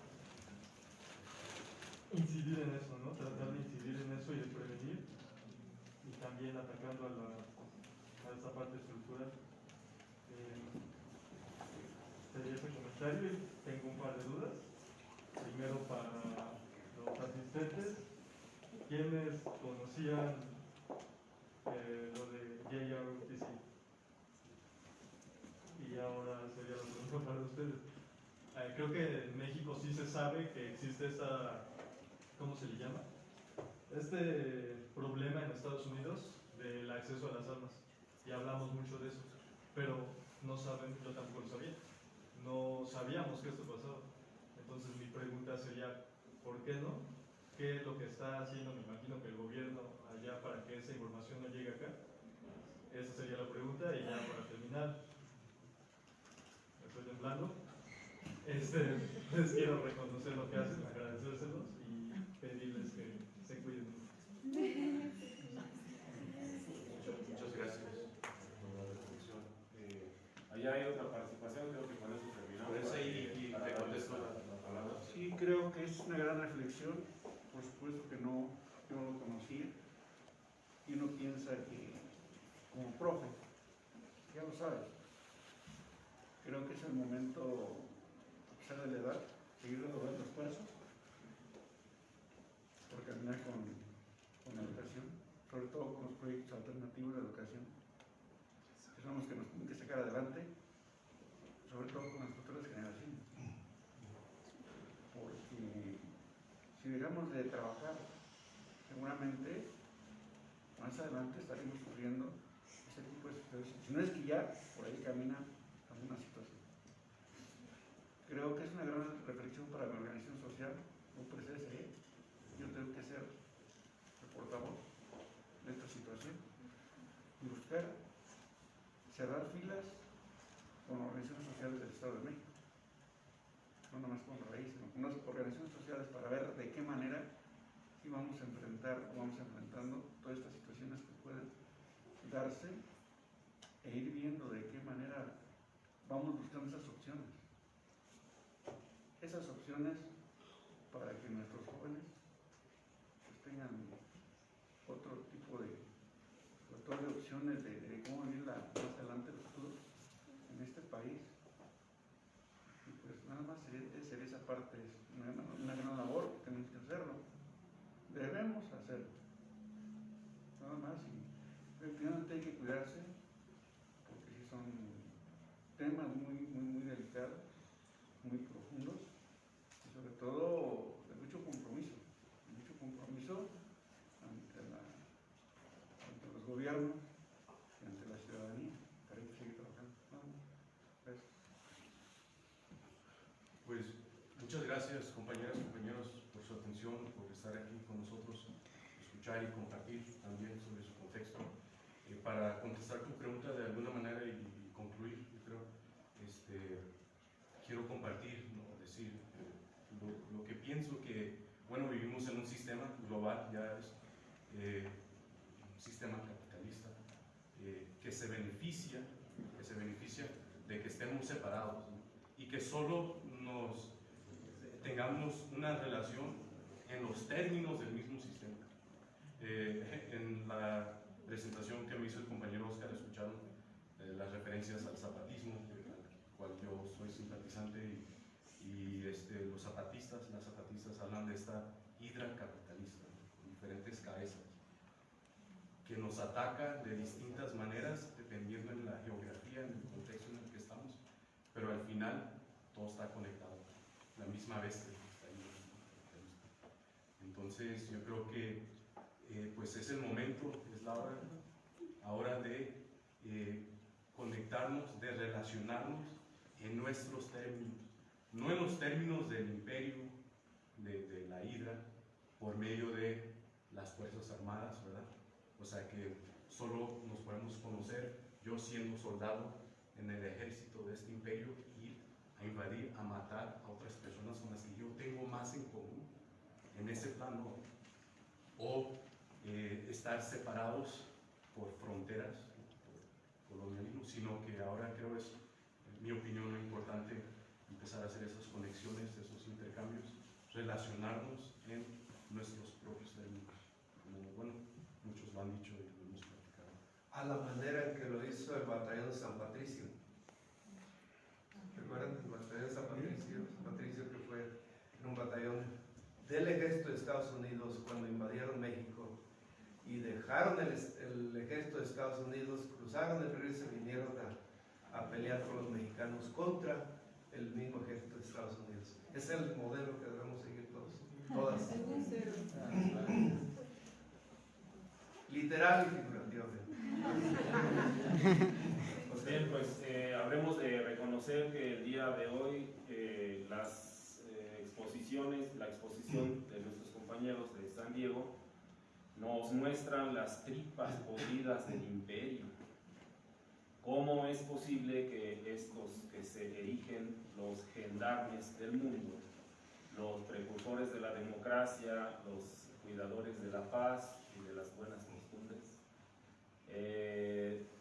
Incidir en eso, ¿no? Tratar de incidir en eso y de prevenir, y también atacando a esta parte estructural. Sería ese comentario y tengo un par de dudas. Primero, para los asistentes, ¿quiénes conocían lo de JROTC? Y ahora sería la pregunta para ustedes. Creo que en México sí se sabe que existe esa, ¿cómo se le llama? Este problema en Estados Unidos del acceso a las armas. Y hablamos mucho de eso. Pero no saben, yo tampoco lo sabía. No sabíamos que esto pasaba. Entonces mi pregunta sería, ¿por qué no? ¿Qué es lo que está haciendo? Me imagino que el gobierno allá para que esa información no llegue acá. Esa sería la pregunta. Y ya para terminar, me estoy temblando. Les quiero reconocer lo que hacen, agradecérselos y pedirles que se cuiden. Muchas gracias por la reflexión. Allá hay otra participación, creo que con eso terminamos. Por eso ahí te contesto la palabra. Sí, creo que es una gran reflexión. Por supuesto que no, yo no lo conocía. Y uno piensa que, como profe, ya lo sabes, creo que es el momento, a pesar de la edad, seguir dando los pasos por caminar con la educación, sobre todo con los proyectos alternativos de educación, que son los que nos tienen que sacar adelante, sobre todo con las futuras generaciones. Porque si dejamos de trabajar, seguramente más adelante estaremos sufriendo ese tipo de situaciones. Si no es que ya por ahí camina alguna situación. Creo que es una gran reflexión para la organización social, no precede. Yo tengo que ser el portavoz de esta situación y buscar cerrar filas con organizaciones sociales del Estado de México. No nomás con raíz, sino con las organizaciones sociales para ver de qué manera sí vamos a enfrentar o vamos enfrentando todas estas situaciones que pueden darse e ir viendo de qué manera vamos buscando esas opciones. Esas opciones para que nuestros jóvenes pues, tengan otro tipo de, sobre todo de opciones de cómo vivir más adelante el futuro en este país. Y pues nada más sería esa parte, es una gran labor, tenemos que hacerlo, debemos hacerlo, nada más. Y finalmente hay que cuidarse, porque sí son temas muy delicados, muy profundos, y sobre todo de mucho compromiso ante los gobiernos y ante la ciudadanía, que hay que seguir trabajando. Gracias. Pues muchas gracias, compañeras y compañeros, por su atención, por estar aquí con nosotros, escuchar y compartir también sobre su contexto. Para contestar tu pregunta de alguna manera y concluir, yo creo, quiero compartir, ¿no? Decir lo que pienso que, bueno, vivimos en un sistema global, ya es un sistema capitalista que se beneficia de que estemos separados, ¿no? Y que solo tengamos una relación en los términos del mismo sistema. En la presentación que me hizo el compañero Oscar, escucharon las referencias al zapatismo, al cual yo soy simpatizante, y las zapatistas hablan de esta hidra capitalista, con diferentes cabezas, que nos ataca de distintas maneras dependiendo de la geografía, en el contexto en el que estamos, pero al final todo está conectado, la misma bestia está ahí. Entonces yo creo que pues es el momento, es la hora de conectarnos, de relacionarnos en nuestros términos, no en los términos del imperio, de la hidra, por medio de las Fuerzas Armadas, ¿verdad? O sea que solo nos podemos conocer, yo siendo soldado en el ejército de este imperio, ir a invadir, a matar a otras personas con las que yo tengo más en común en ese plano, o estar separados por fronteras, por colonialismo, sino que ahora creo es, en mi opinión, importante empezar a hacer esas conexiones, esos intercambios, relacionarnos en nuestros propios términos, como, bueno, muchos lo han dicho y lo hemos platicado. A la manera en que lo hizo el batallón San Patricio. ¿Recuerdan el batallón San Patricio? San Patricio, que fue en un batallón del ejército de Estados Unidos cuando invadieron México y dejaron el ejército de Estados Unidos, cruzaron el río y se vinieron a pelear con los mexicanos contra el mismo ejército de Estados Unidos. Ese es el modelo que debemos seguir todas. Literal y figurativamente. Bien, pues habremos de reconocer que el día de hoy las exposiciones, la exposición de nuestros compañeros de San Diego nos muestran las tripas podridas del imperio. ¿Cómo es posible que estos que se erigen los gendarmes del mundo, los precursores de la democracia, los cuidadores de la paz y de las buenas costumbres,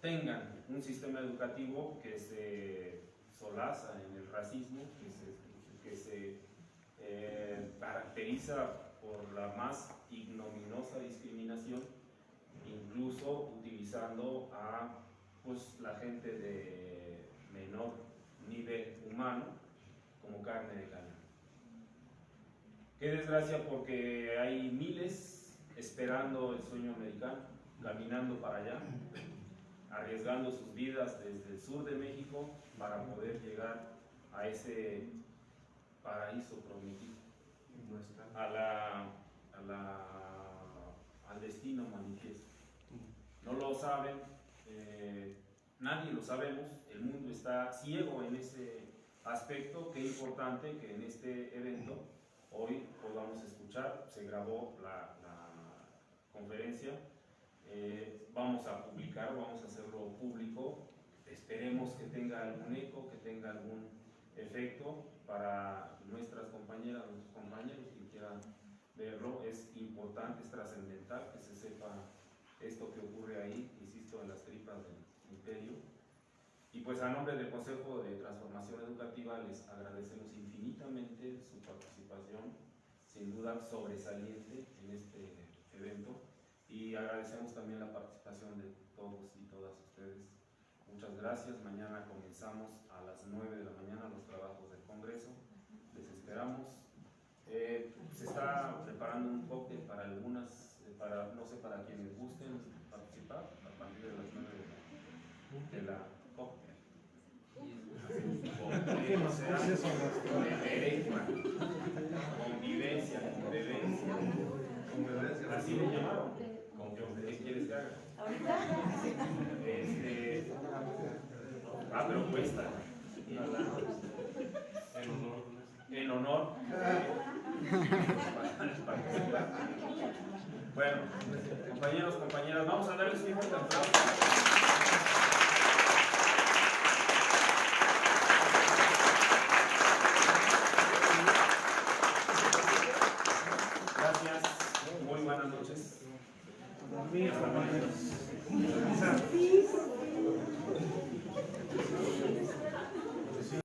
tengan un sistema educativo que se solaza en el racismo, que se caracteriza por la más ignominiosa discriminación, incluso utilizando a la gente de menor nivel humano como carne de cañón? Qué desgracia, porque hay miles esperando el sueño americano, caminando para allá, arriesgando sus vidas desde el sur de México para poder llegar a ese paraíso prometido, al destino manifiesto. No lo saben, nadie lo sabemos, el mundo está ciego en ese aspecto. Qué importante que en este evento hoy podamos escuchar. Se grabó la conferencia, vamos a publicar, vamos a hacerlo público, esperemos que tenga algún eco, que tenga algún efecto para nuestras compañeras, nuestros compañeros que quieran verlo. Es importante, es trascendental que se sepa esto que ocurre ahí, insisto, en las tripas del imperio. Y pues a nombre del Consejo de Transformación Educativa les agradecemos infinitamente su participación, sin duda sobresaliente en este evento, y agradecemos también la participación de todos y todas ustedes. Muchas gracias. Mañana comenzamos a las 9 de la mañana los trabajos del Congreso. Les esperamos. Se está preparando un cóctel para algunas, no sé, para quienes gusten participar a partir de las 9 de la cóctel. Convivencia. Así le llamaron. ¿Qué quieres que haga? Pero cuesta. En honor. Bueno, compañeros, compañeras, vamos a darles un fuerte aplauso. Gracias. Muy buenas noches.